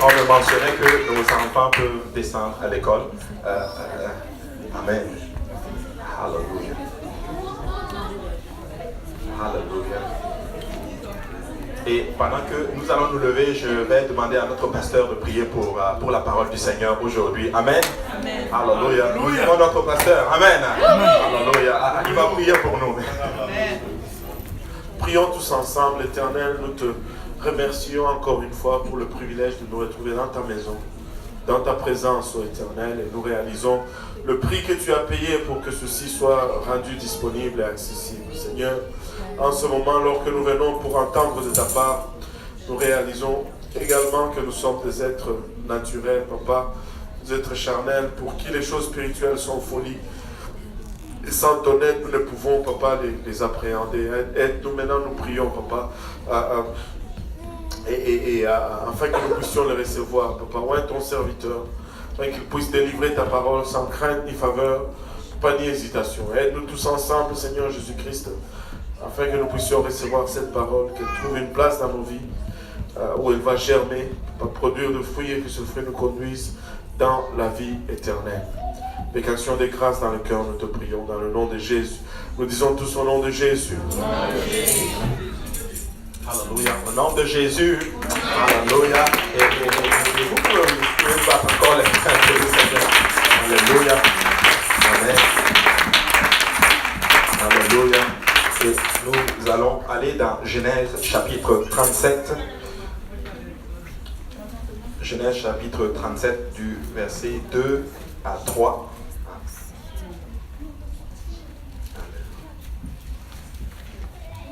on me mentionnait que nos enfants peuvent descendre à l'école. Amen. Hallelujah. Hallelujah. Et pendant que nous allons nous lever, je vais demander à notre pasteur de prier pour la parole du Seigneur aujourd'hui. Amen. Amen. Hallelujah. Nous aimons notre pasteur. Amen. Hallelujah. Il va prier pour nous. Amen. Prions tous ensemble, Éternel. Nous te remercions encore une fois pour le privilège de nous retrouver dans ta maison, dans ta présence, ô Éternel. Et nous réalisons le prix que tu as payé pour que ceci soit rendu disponible et accessible. Seigneur, en ce moment, lorsque nous venons pour entendre de ta part, nous réalisons également que nous sommes des êtres naturels, Papa, des êtres charnels, pour qui les choses spirituelles sont folie. Et sans ton aide, nous ne pouvons, Papa, les appréhender. Aide-nous maintenant, nous prions, Papa, afin que nous puissions les recevoir, Papa. Ouais, ton serviteur, afin qu'il puisse délivrer ta parole sans crainte ni faveur, pas ni hésitation. Aide-nous tous ensemble, Seigneur Jésus-Christ, afin que nous puissions recevoir cette parole, qu'elle trouve une place dans nos vies, où elle va germer, produire de fruits et que ce fruit nous conduise dans la vie éternelle. Avec action des grâces dans le cœur, nous te prions dans le nom de Jésus. Nous disons tous au nom de Jésus. Alléluia. Au nom de Jésus. Alléluia. Et vous pouvez battre encore les mains du Seigneur. Alléluia. Amen. Alléluia. Et nous allons aller dans Genèse chapitre 37. Genèse chapitre 37 du verset 2 à 3.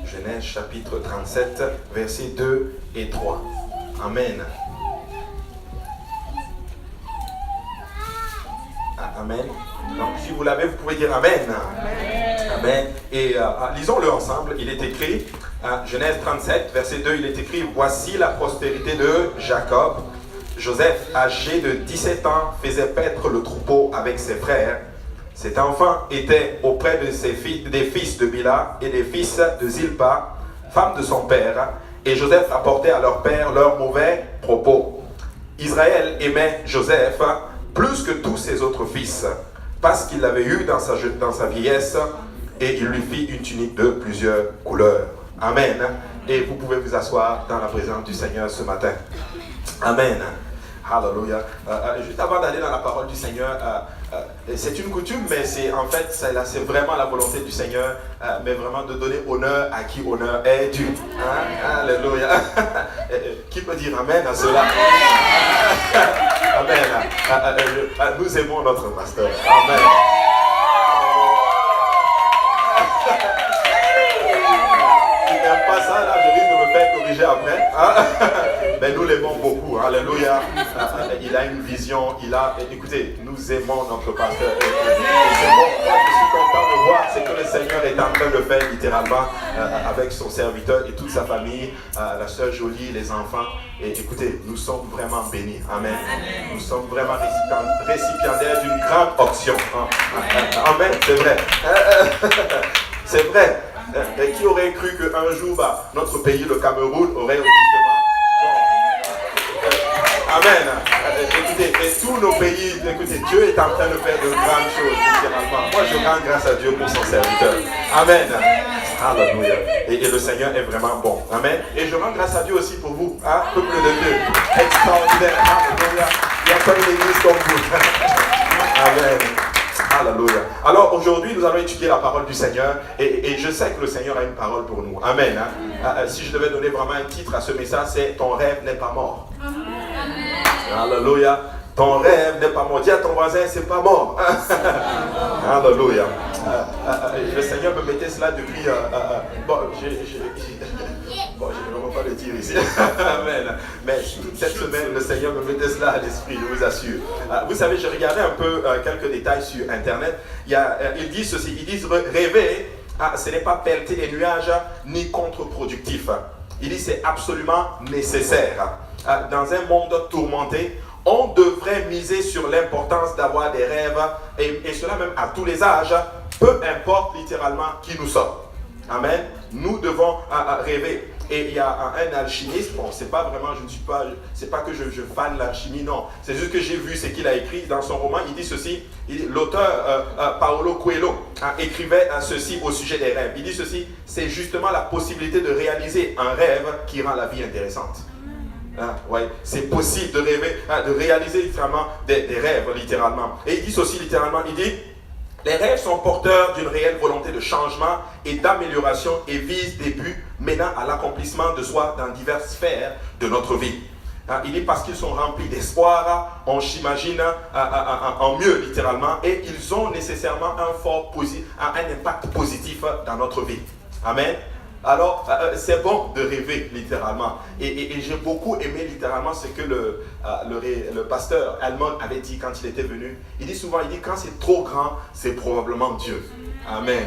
Genèse chapitre 37, versets 2 et 3. Amen. Amen. Donc, si vous l'avez, vous pouvez dire Amen. Amen. Amen. Et lisons-le ensemble. Il est écrit, Genèse 37, verset 2, il est écrit, voici la postérité de Jacob. Joseph, âgé de 17 ans, faisait paître le troupeau avec ses frères. Cet enfant était auprès de des fils de Bila et des fils de Zilpa, femme de son père, et Joseph apportait à leur père leurs mauvais propos. Israël aimait Joseph plus que tous ses autres fils, parce qu'il l'avait eu dans sa vieillesse, et il lui fit une tunique de plusieurs couleurs. Amen. Et vous pouvez vous asseoir dans la présence du Seigneur ce matin. Amen. Hallelujah. Juste avant d'aller dans la parole du Seigneur, c'est une coutume, mais c'est vraiment la volonté du Seigneur, mais vraiment de donner honneur à qui honneur est dû. Hein? Alléluia. Qui peut dire Amen à cela? Amen. Nous aimons notre pasteur. Amen. Tu n'aimes pas ça, là, je risque de me faire corriger après. Hein? Mais nous l'aimons beaucoup. Alléluia. Il a une vision. Écoutez, nous aimons notre pasteur. Moi, je suis content de voir ce que le Seigneur est en train de faire littéralement avec son serviteur et toute sa famille, la sœur Jolie, les enfants. Et écoutez, nous sommes vraiment bénis. Amen. Nous sommes vraiment récipiendaires d'une grande onction. Amen, c'est vrai. C'est vrai. Et qui aurait cru qu'un jour, notre pays, le Cameroun, aurait justement... Amen. Écoutez, et tous nos pays, écoutez, Dieu est en train de faire de grandes choses, littéralement. Moi, je rends grâce à Dieu pour son serviteur. Amen. Alléluia. Et le Seigneur est vraiment bon. Amen. Et je rends grâce à Dieu aussi pour vous, hein, peuple de Dieu. Extraordinaire. Alléluia. Il n'y a pas une église comme vous. Amen. Alléluia. Alors aujourd'hui, nous allons étudier la parole du Seigneur et je sais que le Seigneur a une parole pour nous. Amen. Si je devais donner vraiment un titre à ce message, c'est ton rêve n'est pas mort. Amen. Alléluia. Ton rêve n'est pas mort. Dis à ton voisin, c'est pas mort. Alléluia. Le Seigneur me mettait cela depuis... je ne vais pas le dire ici. Amen. Mais toute cette semaine, le Seigneur me mettait cela à l'esprit, je vous assure. Vous savez, j'ai regardé un peu quelques détails sur Internet. Ils disent ceci, ils disent rêver, ce n'est pas pelleter les nuages ni contre-productif. Il dit c'est absolument nécessaire. Dans un monde tourmenté, on devrait miser sur l'importance d'avoir des rêves, et cela même à tous les âges, peu importe littéralement qui nous sommes. Amen. Nous devons rêver. Et il y a un alchimiste, bon, c'est pas vraiment, c'est pas que je fan l'alchimie, non. C'est juste que j'ai vu ce qu'il a écrit dans son roman. Il dit ceci, l'auteur Paulo Coelho écrivait ceci au sujet des rêves. Il dit ceci, c'est justement la possibilité de réaliser un rêve qui rend la vie intéressante. Ouais, c'est possible de rêver, de réaliser littéralement des rêves, littéralement. Et il dit ceci littéralement, il dit, les rêves sont porteurs d'une réelle volonté de changement et d'amélioration et visent des buts menant à l'accomplissement de soi dans diverses sphères de notre vie. Il dit parce qu'ils sont remplis d'espoir, on s'imagine en mieux littéralement, et ils ont nécessairement un impact positif dans notre vie. Amen. Alors, c'est bon de rêver, littéralement. Et j'ai beaucoup aimé, littéralement, ce que le pasteur allemand avait dit quand il était venu. Il dit souvent, quand c'est trop grand, c'est probablement Dieu. Amen.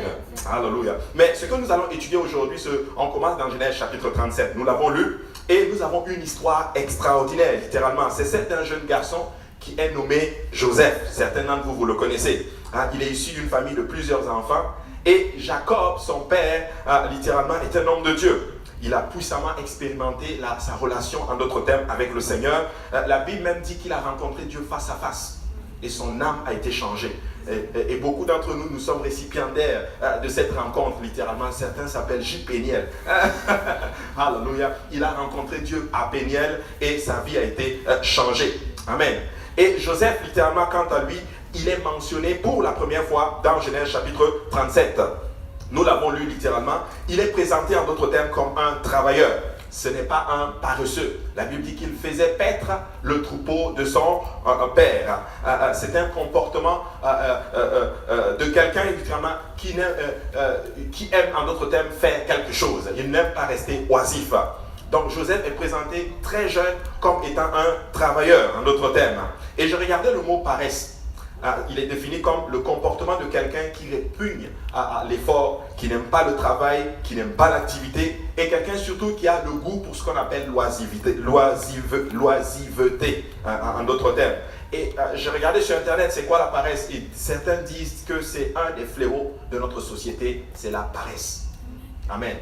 Alléluia. Mais ce que nous allons étudier aujourd'hui, on commence dans Genèse chapitre 37. Nous l'avons lu et nous avons une histoire extraordinaire, littéralement. C'est celle d'un jeune garçon qui est nommé Joseph. Certains d'entre vous le connaissez. Il est issu d'une famille de plusieurs enfants. Et Jacob, son père, littéralement, est un homme de Dieu. Il a puissamment expérimenté sa relation, en d'autres termes, avec le Seigneur. La Bible même dit qu'il a rencontré Dieu face à face. Et son âme a été changée. Et beaucoup d'entre nous, nous sommes récipiendaires de cette rencontre, littéralement. Certains s'appellent J. Péniel. Alléluia. Il a rencontré Dieu à Péniel et sa vie a été changée. Amen. Et Joseph, littéralement, quant à lui, il est mentionné pour la première fois dans Genèse chapitre 37. Nous l'avons lu littéralement. Il est présenté en d'autres termes comme un travailleur. Ce n'est pas un paresseux. La Bible dit qu'il faisait paître le troupeau de son père. C'est un comportement de quelqu'un littéralement qui aime en d'autres termes faire quelque chose. Il n'aime pas rester oisif. Donc Joseph est présenté très jeune comme étant un travailleur en d'autres termes. Et je regardais le mot paresse. Il est défini comme le comportement de quelqu'un qui répugne à l'effort, qui n'aime pas le travail, qui n'aime pas l'activité, et quelqu'un surtout qui a le goût pour ce qu'on appelle l'oisiveté, en d'autres termes. Et j'ai regardé sur internet c'est quoi la paresse, et certains disent que c'est un des fléaux de notre société, c'est la paresse. Amen.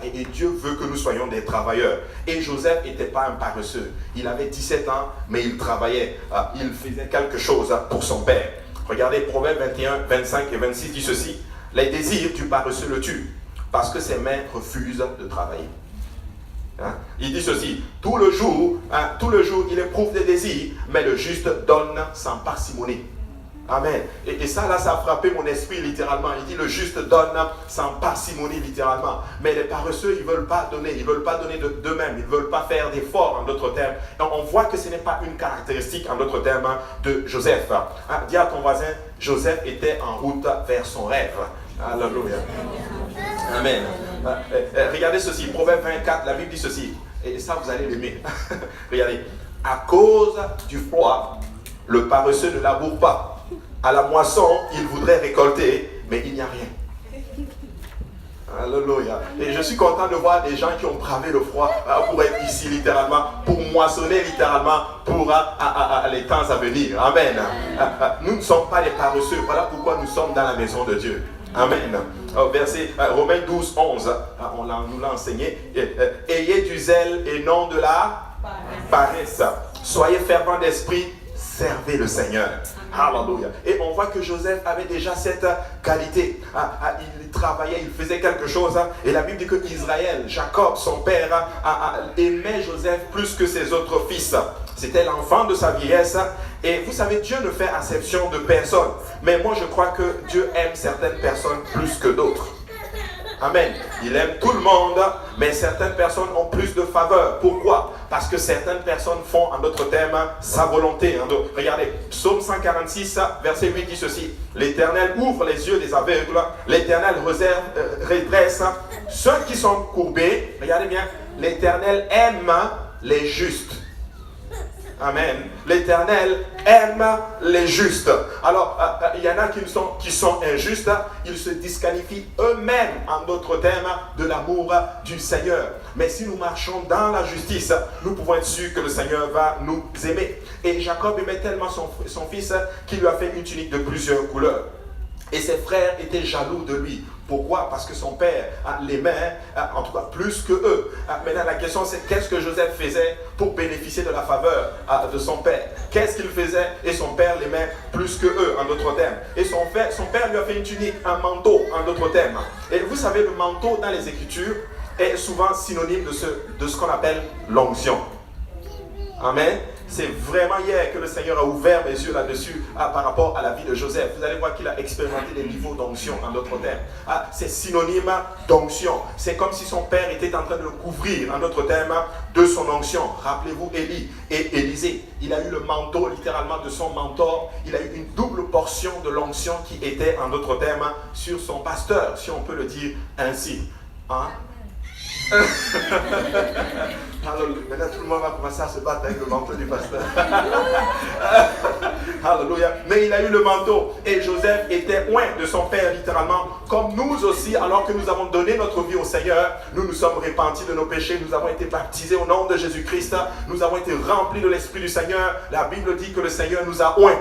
Et Dieu veut que nous soyons des travailleurs. Et Joseph n'était pas un paresseux. Il avait 17 ans, mais il travaillait. Il faisait quelque chose pour son père. Regardez Proverbes 21, 25 et 26 dit ceci. Les désirs du paresseux le tuent, parce que ses mains refusent de travailler. Il dit ceci. Tout le jour, il éprouve des désirs, mais le juste donne sans parcimonie. Amen. Et ça, là, ça a frappé mon esprit littéralement. Il dit le juste donne sans parcimonie littéralement. Mais les paresseux, ils ne veulent pas donner. Ils ne veulent pas donner d'eux-mêmes. Ils ne veulent pas faire d'efforts en d'autres termes. Et on voit que ce n'est pas une caractéristique en d'autres termes de Joseph. Dis à ton voisin, Joseph était en route vers son rêve. Alléluia. Amen. Regardez ceci. Proverbe 24, la Bible dit ceci. Et ça, vous allez l'aimer. Regardez. À cause du froid, le paresseux ne laboure pas. À la moisson, il voudrait récolter, mais il n'y a rien. Alléluia. Et je suis content de voir des gens qui ont bravé le froid pour être ici littéralement, pour moissonner littéralement pour les temps à venir. Amen. Nous ne sommes pas des paresseux. Voilà pourquoi nous sommes dans la maison de Dieu. Amen. Verset Romains 12, 11. Nous l'a enseigné. Ayez du zèle et non de la paresse. Soyez fervents d'esprit. Servez le Seigneur. Alléluia. Et on voit que Joseph avait déjà cette qualité. Il travaillait, il faisait quelque chose. Et la Bible dit que Israël, Jacob, son père, aimait Joseph plus que ses autres fils. C'était l'enfant de sa vieillesse. Et vous savez, Dieu ne fait exception de personne. Mais moi, je crois que Dieu aime certaines personnes plus que d'autres. Amen. Il aime tout le monde, mais certaines personnes ont plus de faveur. Pourquoi? Parce que certaines personnes font, en d'autres termes, sa volonté. Regardez, Psaume 146, verset 8 dit ceci. L'Éternel ouvre les yeux des aveugles, l'Éternel redresse ceux qui sont courbés. Regardez bien, l'Éternel aime les justes. Amen. L'Éternel aime les justes. Alors, il y en a qui sont injustes. Ils se disqualifient eux-mêmes, en d'autres termes, de l'amour du Seigneur. Mais si nous marchons dans la justice, nous pouvons être sûrs que le Seigneur va nous aimer. Et Jacob aimait tellement son fils qu'il lui a fait une tunique de plusieurs couleurs. Et ses frères étaient jaloux de lui. Pourquoi? Parce que son père l'aimait, en tout cas plus que eux. Maintenant, la question c'est qu'est-ce que Joseph faisait pour bénéficier de la faveur de son père? Qu'est-ce qu'il faisait? Et son père l'aimait plus que eux, en d'autres termes. Et son père lui a fait une tunique, un manteau, en d'autres termes. Et vous savez, le manteau dans les Écritures est souvent synonyme de ce qu'on appelle l'onction. Amen. C'est vraiment hier que le Seigneur a ouvert mes yeux là-dessus par rapport à la vie de Joseph. Vous allez voir qu'il a expérimenté des niveaux d'onction, en d'autres termes. C'est synonyme d'onction. C'est comme si son père était en train de le couvrir, en d'autres termes, de son onction. Rappelez-vous Élie et Élisée. Il a eu le manteau, littéralement, de son mentor. Il a eu une double portion de l'onction qui était, en d'autres termes, sur son pasteur, si on peut le dire ainsi. Alors, maintenant tout le monde va commencer à se battre avec le manteau du pasteur. Alléluia. Mais il a eu le manteau et Joseph était loin de son père littéralement, comme nous aussi. Alors que nous avons donné notre vie au Seigneur, nous nous sommes repentis de nos péchés, nous avons été baptisés au nom de Jésus-Christ, nous avons été remplis de l'Esprit du Seigneur. La Bible dit que le Seigneur nous a oints.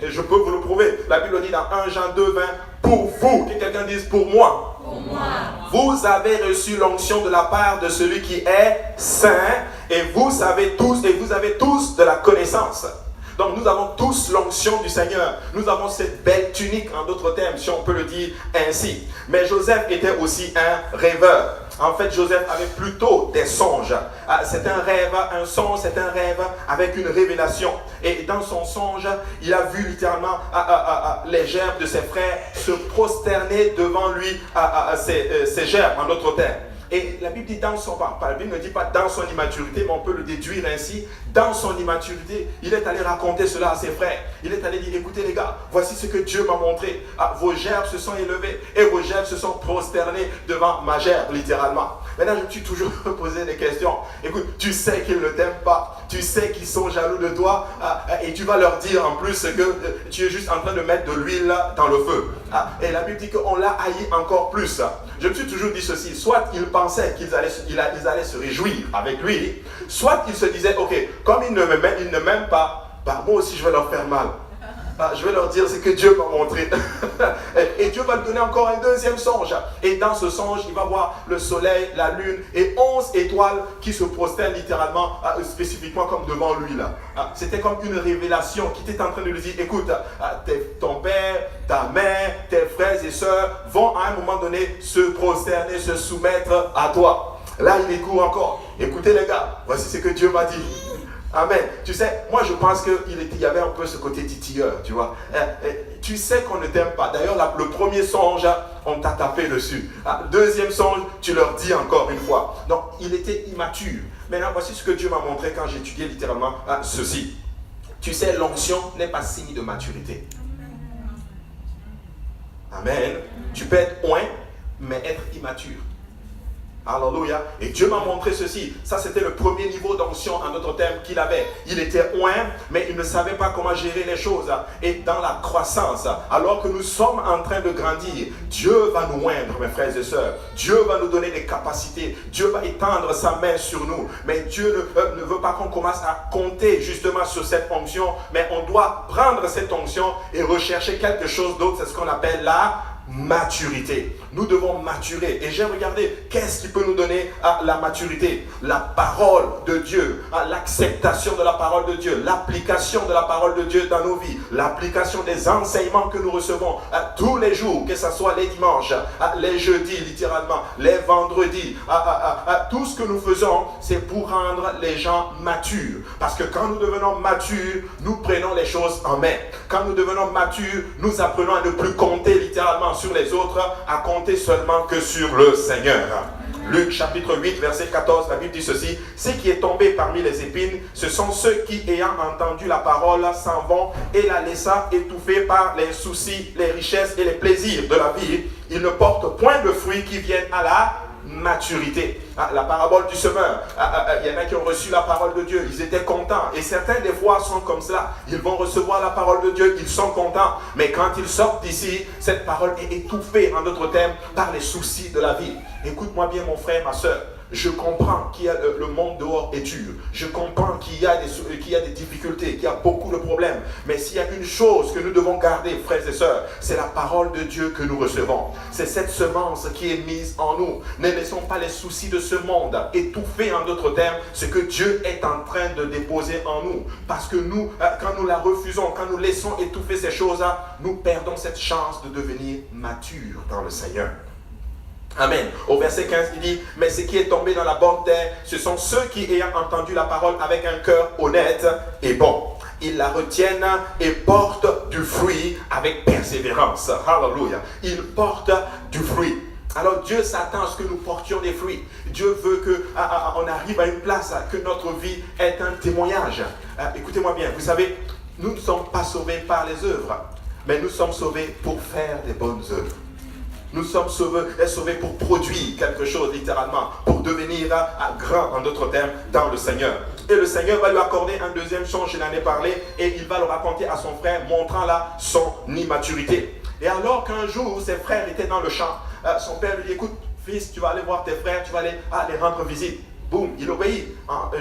Et je peux vous le prouver. La Bible dit dans 1 Jean 2, 20, pour vous, que quelqu'un dise pour moi. Pour moi. Vous avez reçu l'onction de la part de celui qui est saint, et vous avez tous de la connaissance. Donc nous avons tous l'onction du Seigneur. Nous avons cette belle tunique, en d'autres termes, si on peut le dire ainsi. Mais Joseph était aussi un rêveur. En fait, Joseph avait plutôt des songes. C'est un rêve, un songe, c'est un rêve avec une révélation. Et dans son songe, il a vu littéralement les gerbes de ses frères se prosterner devant lui, ses gerbes, en d'autres termes. Et la Bible dit la Bible ne dit pas dans son immaturité, mais on peut le déduire ainsi. Dans son immaturité, il est allé raconter cela à ses frères. Il est allé dire, écoutez les gars, voici ce que Dieu m'a montré. Vos gerbes se sont élevées et vos gerbes se sont prosternées devant ma gerbe, littéralement. Maintenant, je me suis toujours posé des questions. Écoute, tu sais qu'ils ne t'aiment pas. Tu sais qu'ils sont jaloux de toi. Et tu vas leur dire en plus que tu es juste en train de mettre de l'huile dans le feu. Et la Bible dit qu'on l'a haï encore plus. Je me suis toujours dit ceci. Soit ils pensaient qu'ils allaient se réjouir avec lui. Soit ils se disaient, ok, comme ils ne m'aiment pas, moi aussi je vais leur faire mal. Je vais leur dire ce que Dieu m'a montré. Et Dieu va lui donner encore un deuxième songe. Et dans ce songe, il va voir le soleil, la lune et 11 étoiles qui se prosternent littéralement, spécifiquement comme devant lui. C'était comme une révélation qui était en train de lui dire, écoute, ton père, ta mère, tes frères et sœurs vont à un moment donné se prosterner, se soumettre à toi. Là, il est court encore. Écoutez les gars, voici ce que Dieu m'a dit. Amen. Tu sais, moi je pense qu'il y avait un peu ce côté titilleur, tu vois. Tu sais qu'on ne t'aime pas. D'ailleurs, le premier songe, on t'a tapé dessus. Deuxième songe, tu leur dis encore une fois. Donc, il était immature. Maintenant, voici ce que Dieu m'a montré quand j'étudiais littéralement ceci. Tu sais, l'onction n'est pas signe de maturité. Amen. Tu peux être oint, mais être immature. Alléluia. Et Dieu m'a montré ceci. Ça, c'était le premier niveau d'onction, en d'autres termes, qu'il avait. Il était oint, mais il ne savait pas comment gérer les choses. Et dans la croissance, alors que nous sommes en train de grandir, Dieu va nous oindre, mes frères et sœurs. Dieu va nous donner des capacités. Dieu va étendre sa main sur nous. Mais Dieu ne veut pas qu'on commence à compter justement sur cette onction. Mais on doit prendre cette onction et rechercher quelque chose d'autre. C'est ce qu'on appelle la maturité. Nous devons maturer. Et j'ai regardé qu'est-ce qui peut nous donner la maturité. La parole de Dieu, l'acceptation de la parole de Dieu, l'application de la parole de Dieu dans nos vies, l'application des enseignements que nous recevons tous les jours, que ce soit les dimanches, les jeudis littéralement, les vendredis, tout ce que nous faisons, c'est pour rendre les gens matures. Parce que quand nous devenons matures, nous prenons les choses en main. Quand nous devenons matures, nous apprenons à ne plus compter littéralement sur les autres, à compter seulement que sur le Seigneur. Luc chapitre 8 verset 14, la Bible dit ceci: ce qui est tombé parmi les épines, ce sont ceux qui, ayant entendu la parole, s'en vont et la laissant étouffée par les soucis, les richesses et les plaisirs de la vie. Ils ne portent point de fruits qui viennent à la maturité. La parabole du semeur, il y en a qui ont reçu la parole de Dieu, ils étaient contents, et certains des fois sont comme cela, ils vont recevoir la parole de Dieu, ils sont contents, mais quand ils sortent d'ici, cette parole est étouffée, en d'autres termes, par les soucis de la vie. Écoute-moi bien mon frère, ma soeur, Je comprends qu'il y a le monde dehors est dur. Je comprends qu'il y a des difficultés, qu'il y a beaucoup de problèmes. Mais s'il y a une chose que nous devons garder, frères et sœurs, c'est la parole de Dieu que nous recevons. C'est cette semence qui est mise en nous. Ne laissons pas les soucis de ce monde étouffer, en d'autres termes, ce que Dieu est en train de déposer en nous. Parce que nous, quand nous la refusons, quand nous laissons étouffer ces choses-là, nous perdons cette chance de devenir matures dans le Seigneur. Amen. Au verset 15, il dit, mais ce qui est tombé dans la bonne terre, ce sont ceux qui, ayant entendu la parole avec un cœur honnête et bon, ils la retiennent et portent du fruit avec persévérance. Hallelujah. Ils portent du fruit. Alors Dieu s'attend à ce que nous portions des fruits. Dieu veut qu'on arrive à une place, que notre vie est un témoignage. Écoutez-moi bien, vous savez, nous ne sommes pas sauvés par les œuvres, mais nous sommes sauvés pour faire des bonnes œuvres. Nous sommes sauvés pour produire quelque chose, littéralement, pour devenir grand, en d'autres termes, dans le Seigneur. Et le Seigneur va lui accorder un deuxième songe, je n'en ai parlé, et il va le raconter à son frère, montrant là son immaturité. Et alors qu'un jour, ses frères étaient dans le champ, son père lui dit, écoute, fils, tu vas aller voir tes frères, tu vas aller les rendre visite. Boum, il obéit.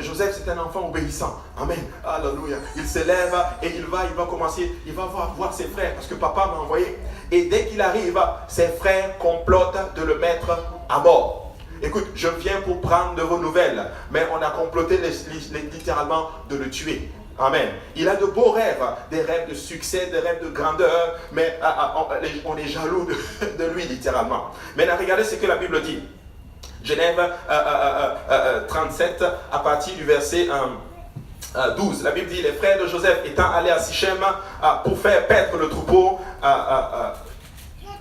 Joseph, c'est un enfant obéissant. Amen. Alléluia. Il s'élève et il va commencer, il va voir ses frères parce que papa m'a envoyé. Et dès qu'il arrive, ses frères complotent de le mettre à mort. Écoute, je viens pour prendre de vos nouvelles, mais on a comploté littéralement de le tuer. Amen. Il a de beaux rêves, des rêves de succès, des rêves de grandeur, mais on est jaloux de lui littéralement. Maintenant, regardez ce que la Bible dit. Genèse 37, à partir du verset 12. La Bible dit, les frères de Joseph étant allés à Sichem pour faire paître le troupeau,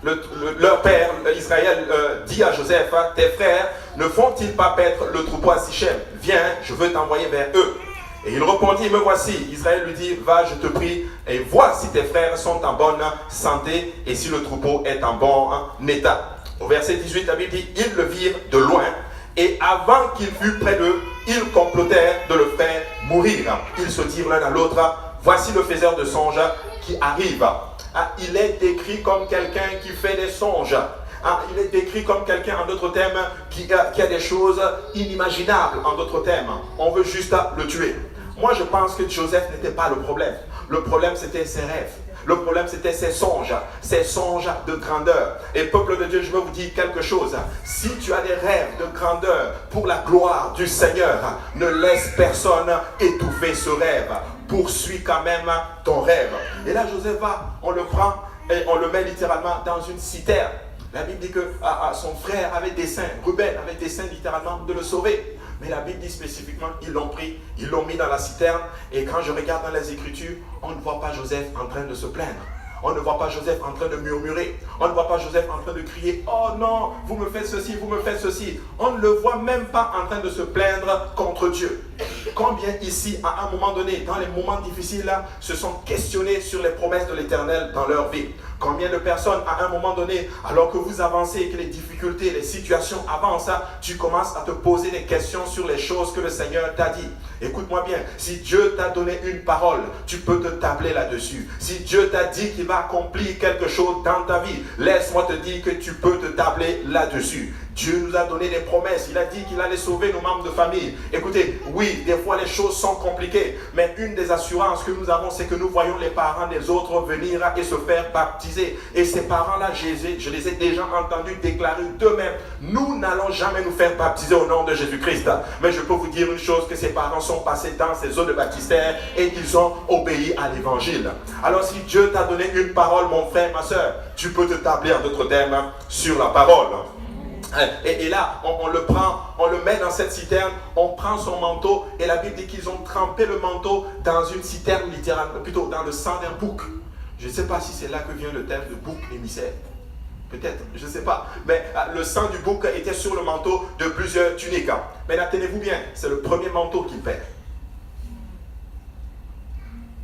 leur père, Israël, dit à Joseph, tes frères ne font-ils pas paître le troupeau à Sichem? Viens, je veux t'envoyer vers eux. Et il répondit, me voici. Israël lui dit, va, je te prie, et vois si tes frères sont en bonne santé et si le troupeau est en bon état. Au verset 18, la Bible dit, ils le virent de loin, et avant qu'il fût près d'eux, ils complotèrent de le faire mourir. Ils se dirent l'un à l'autre, voici le faiseur de songes qui arrive. Il est décrit comme quelqu'un qui fait des songes. Il est décrit comme quelqu'un, en d'autres termes, qui a des choses inimaginables, en d'autres termes. On veut juste le tuer. Moi, je pense que Joseph n'était pas le problème. Le problème, c'était ses rêves. Le problème, c'était ses songes de grandeur. Et peuple de Dieu, je veux vous dire quelque chose. Si tu as des rêves de grandeur pour la gloire du Seigneur, ne laisse personne étouffer ce rêve. Poursuis quand même ton rêve. Et là, Joseph on le prend et on le met littéralement dans une citerne. La Bible dit que son frère avait dessein, Ruben avait dessein littéralement de le sauver. Mais la Bible dit spécifiquement, ils l'ont pris, ils l'ont mis dans la citerne. Et quand je regarde dans les Écritures, on ne voit pas Joseph en train de se plaindre. On ne voit pas Joseph en train de murmurer. On ne voit pas Joseph en train de crier, oh non, vous me faites ceci, vous me faites ceci. On ne le voit même pas en train de se plaindre contre Dieu. Combien ici, à un moment donné, dans les moments difficiles, là, se sont questionnés sur les promesses de l'Éternel dans leur vie? Combien de personnes, à un moment donné, alors que vous avancez et que les difficultés, les situations avancent, tu commences à te poser des questions sur les choses que le Seigneur t'a dit. Écoute-moi bien, si Dieu t'a donné une parole, tu peux te tabler là-dessus. Si Dieu t'a dit qu'il va accomplir quelque chose dans ta vie, laisse-moi te dire que tu peux te tabler là-dessus. Dieu nous a donné des promesses. Il a dit qu'il allait sauver nos membres de famille. Écoutez, oui, des fois les choses sont compliquées, mais une des assurances que nous avons, c'est que nous voyons les parents des autres venir et se faire baptiser. Et ces parents-là, je les ai déjà entendus déclarer d'eux-mêmes, nous n'allons jamais nous faire baptiser au nom de Jésus-Christ. Mais je peux vous dire une chose, que ces parents sont passés dans ces eaux de baptistère et ils ont obéi à l'évangile. Alors si Dieu t'a donné une parole, mon frère, ma soeur, tu peux te tabler en d'autres termes sur la parole. Et là, on le prend, on le met dans cette citerne, on prend son manteau, et la Bible dit qu'ils ont trempé le manteau dans une citerne, littéralement, plutôt dans le sang d'un bouc. Je ne sais pas si c'est là que vient le terme de bouc émissaire. Peut-être, je ne sais pas. Mais le sang du bouc était sur le manteau de plusieurs tuniques. Mais tenez-vous bien, c'est le premier manteau qu'il perd.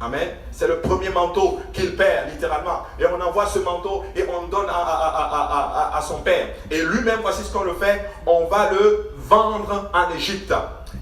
Amen. C'est le premier manteau qu'il perd, littéralement. Et on envoie ce manteau et on donne à son père. Et lui-même, voici ce qu'on le fait. On va le vendre en Égypte.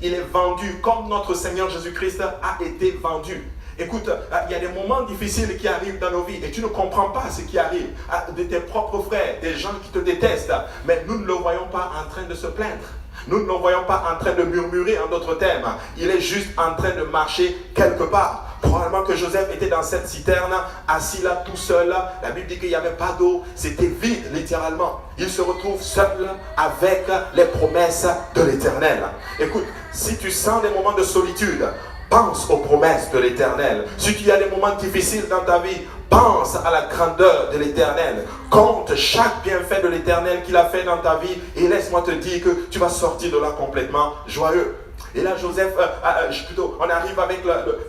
Il est vendu comme notre Seigneur Jésus-Christ a été vendu. Écoute, il y a des moments difficiles qui arrivent dans nos vies et tu ne comprends pas ce qui arrive. De tes propres frères, des gens qui te détestent. Mais nous ne le voyons pas en train de se plaindre. Nous ne le voyons pas en train de murmurer en d'autres termes. Il est juste en train de marcher quelque part. Probablement que Joseph était dans cette citerne, assis là tout seul. La Bible dit qu'il n'y avait pas d'eau, c'était vide littéralement. Il se retrouve seul avec les promesses de l'Éternel. Écoute, si tu sens des moments de solitude, pense aux promesses de l'Éternel. Si tu as des moments difficiles dans ta vie, pense à la grandeur de l'Éternel. Compte chaque bienfait de l'Éternel qu'il a fait dans ta vie et laisse-moi te dire que tu vas sortir de là complètement joyeux. Et là, Joseph, on arrive avec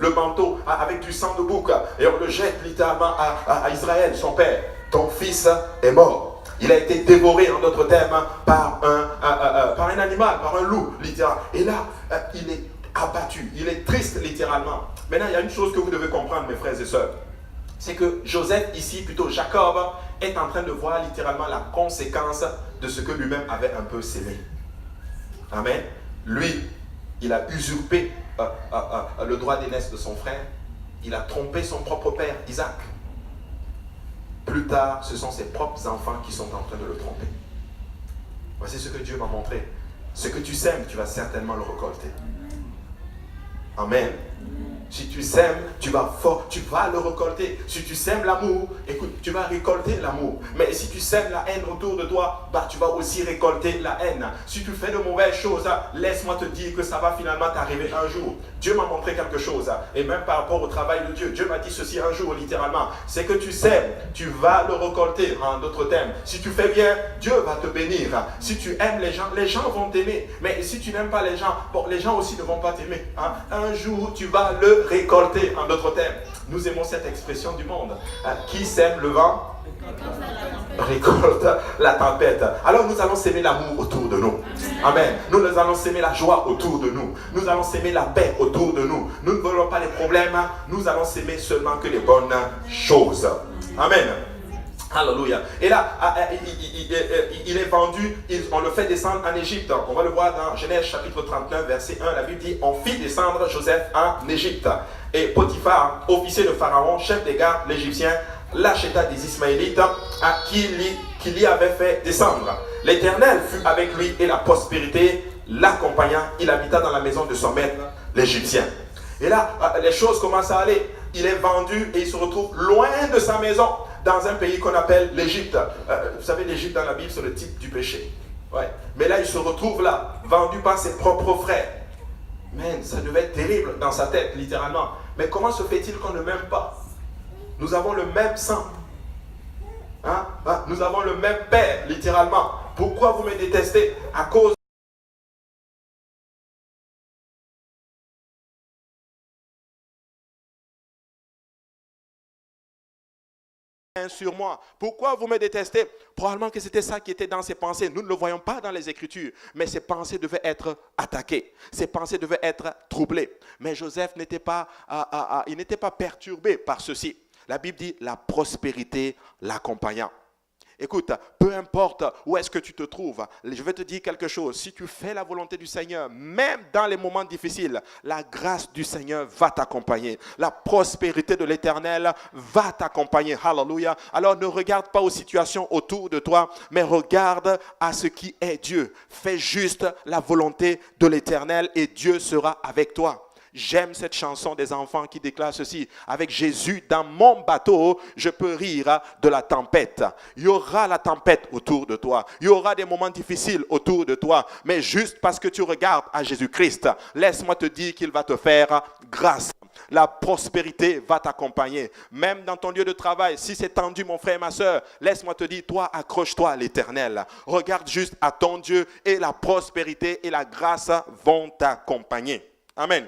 le manteau, avec du sang de bouc, et on le jette littéralement à Israël, son père. Ton fils est mort. Il a été dévoré, en d'autres termes, par un animal, par un loup, littéralement. Et là, il est abattu, il est triste, littéralement. Maintenant, il y a une chose que vous devez comprendre, mes frères et sœurs. C'est que Joseph, ici, plutôt Jacob, est en train de voir littéralement la conséquence de ce que lui-même avait un peu sémé. Amen. Lui, il a usurpé le droit d'aînesse de son frère. Il a trompé son propre père, Isaac. Plus tard, ce sont ses propres enfants qui sont en train de le tromper. Voici ce que Dieu m'a montré. Ce que tu sèmes, tu vas certainement le récolter. Amen. Si tu sèmes, tu vas le récolter. Si tu sèmes l'amour, écoute, tu vas récolter l'amour. Mais si tu sèmes la haine autour de toi, tu vas aussi récolter la haine. Si tu fais de mauvaises choses, laisse-moi te dire que ça va finalement t'arriver un jour. Dieu m'a montré quelque chose. Et même par rapport au travail de Dieu, Dieu m'a dit ceci un jour, littéralement. C'est que tu sèmes, tu vas le récolter, en d'autres termes. Si tu fais bien, Dieu va te bénir. Si tu aimes les gens vont t'aimer. Mais si tu n'aimes pas les gens, les gens aussi ne vont pas t'aimer. Hein? Un jour, tu vas le récolter, en d'autres termes. Nous aimons cette expression du monde. Qui sème le vent récolte la tempête. Alors nous allons s'aimer l'amour autour de nous. Amen. Nous allons s'aimer la joie autour de nous. Nous allons s'aimer la paix autour de nous. Nous ne voulons pas les problèmes. Nous allons s'aimer seulement que les bonnes choses. Amen. Alléluia. Et là, il est vendu, on le fait descendre en Égypte. On va le voir dans Genèse chapitre 31, verset 1. La Bible dit, on fit descendre Joseph en Égypte. Et Potiphar, officier de Pharaon, chef des gardes, l'Égyptien, l'acheta des Ismaélites à qui l'y avait fait descendre. L'Éternel fut avec lui et la prospérité l'accompagna. Il habita dans la maison de son maître, l'Égyptien. Et là, les choses commencent à aller. Il est vendu et il se retrouve loin de sa maison, dans un pays qu'on appelle l'Égypte. Vous savez, l'Égypte dans la Bible, c'est le type du péché. Ouais. Mais là, il se retrouve là, vendu par ses propres frères. Man, ça devait être terrible dans sa tête, littéralement. Mais comment se fait-il qu'on ne m'aime pas? Nous avons le même sang. Hein? Nous avons le même père, littéralement. Pourquoi vous me détestez? À cause sur moi. Pourquoi vous me détestez? Probablement que c'était ça qui était dans ses pensées. Nous ne le voyons pas dans les Écritures, mais ses pensées devaient être attaquées. Ses pensées devaient être troublées. Mais Joseph n'était pas, il n'était pas perturbé par ceci. La Bible dit la prospérité l'accompagnant. Écoute, peu importe où est-ce que tu te trouves, je vais te dire quelque chose. Si tu fais la volonté du Seigneur, même dans les moments difficiles, la grâce du Seigneur va t'accompagner. La prospérité de l'Éternel va t'accompagner. Alléluia. Alors ne regarde pas aux situations autour de toi, mais regarde à ce qui est Dieu. Fais juste la volonté de l'Éternel et Dieu sera avec toi. J'aime cette chanson des enfants qui déclare ceci. Avec Jésus dans mon bateau, je peux rire de la tempête. Il y aura la tempête autour de toi. Il y aura des moments difficiles autour de toi. Mais juste parce que tu regardes à Jésus-Christ, laisse-moi te dire qu'il va te faire grâce. La prospérité va t'accompagner. Même dans ton lieu de travail, si c'est tendu, mon frère et ma soeur, laisse-moi te dire, toi, accroche-toi à l'Éternel. Regarde juste à ton Dieu et la prospérité et la grâce vont t'accompagner. Amen.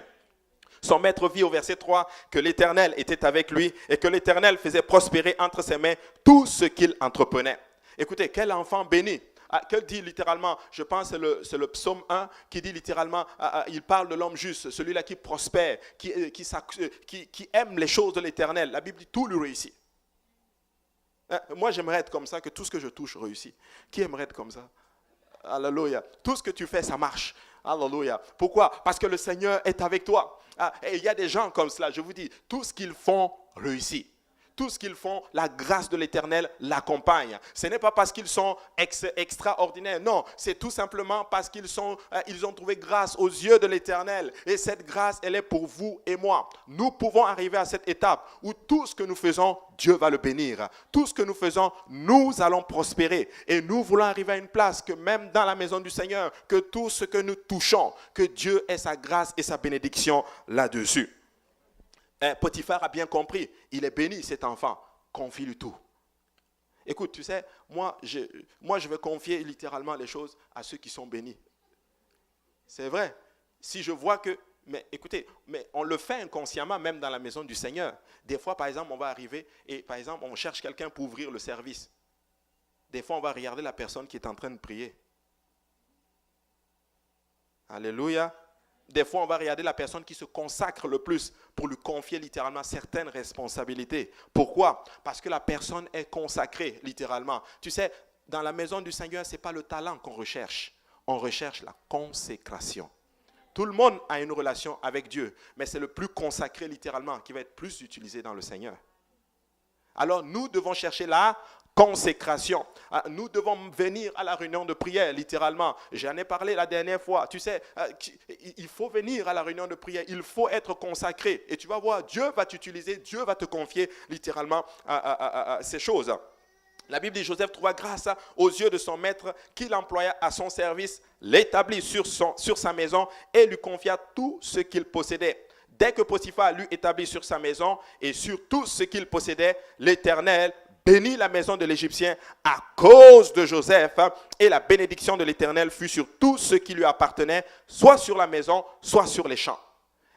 Son maître vit au verset 3 que l'Éternel était avec lui et que l'Éternel faisait prospérer entre ses mains tout ce qu'il entreprenait. Écoutez, quel enfant béni. Que dit littéralement, je pense que c'est le psaume 1 qui dit littéralement, il parle de l'homme juste, celui-là qui prospère, qui aime les choses de l'Éternel. La Bible dit tout lui réussit. Moi j'aimerais être comme ça, que tout ce que je touche réussit. Qui aimerait être comme ça? Alléluia. Tout ce que tu fais, ça marche. Alléluia. Pourquoi? Parce que le Seigneur est avec toi. Et il y a des gens comme cela, je vous dis, tout ce qu'ils font réussit. Tout ce qu'ils font, la grâce de l'Éternel l'accompagne. Ce n'est pas parce qu'ils sont extraordinaires. Non, c'est tout simplement parce qu'ils ont trouvé grâce aux yeux de l'Éternel. Et cette grâce, elle est pour vous et moi. Nous pouvons arriver à cette étape où tout ce que nous faisons, Dieu va le bénir. Tout ce que nous faisons, nous allons prospérer. Et nous voulons arriver à une place que même dans la maison du Seigneur, que tout ce que nous touchons, que Dieu ait sa grâce et sa bénédiction là-dessus. Potiphar a bien compris. Il est béni, cet enfant. Confie-lui tout. Écoute, tu sais, moi, je vais confier littéralement les choses à ceux qui sont bénis. C'est vrai. Si je vois que... Mais écoutez, on le fait inconsciemment même dans la maison du Seigneur. Des fois, par exemple, on va arriver et, par exemple, on cherche quelqu'un pour ouvrir le service. Des fois, on va regarder la personne qui est en train de prier. Alléluia. Des fois, on va regarder la personne qui se consacre le plus pour lui confier littéralement certaines responsabilités. Pourquoi? Parce que la personne est consacrée littéralement. Tu sais, dans la maison du Seigneur, ce n'est pas le talent qu'on recherche. On recherche la consécration. Tout le monde a une relation avec Dieu, mais c'est le plus consacré littéralement qui va être plus utilisé dans le Seigneur. Alors, nous devons chercher la consécration. Nous devons venir à la réunion de prière, littéralement. J'en ai parlé la dernière fois. Tu sais, il faut venir à la réunion de prière. Il faut être consacré. Et tu vas voir, Dieu va t'utiliser, Dieu va te confier littéralement ces choses. La Bible dit, Joseph trouva grâce aux yeux de son maître qu'il employa à son service, l'établit sur sa maison et lui confia tout ce qu'il possédait. Dès que Potiphar l'eut établi sur sa maison et sur tout ce qu'il possédait, l'Éternel bénit la maison de l'Égyptien à cause de Joseph, et la bénédiction de l'Éternel fut sur tout ce qui lui appartenait, soit sur la maison, soit sur les champs.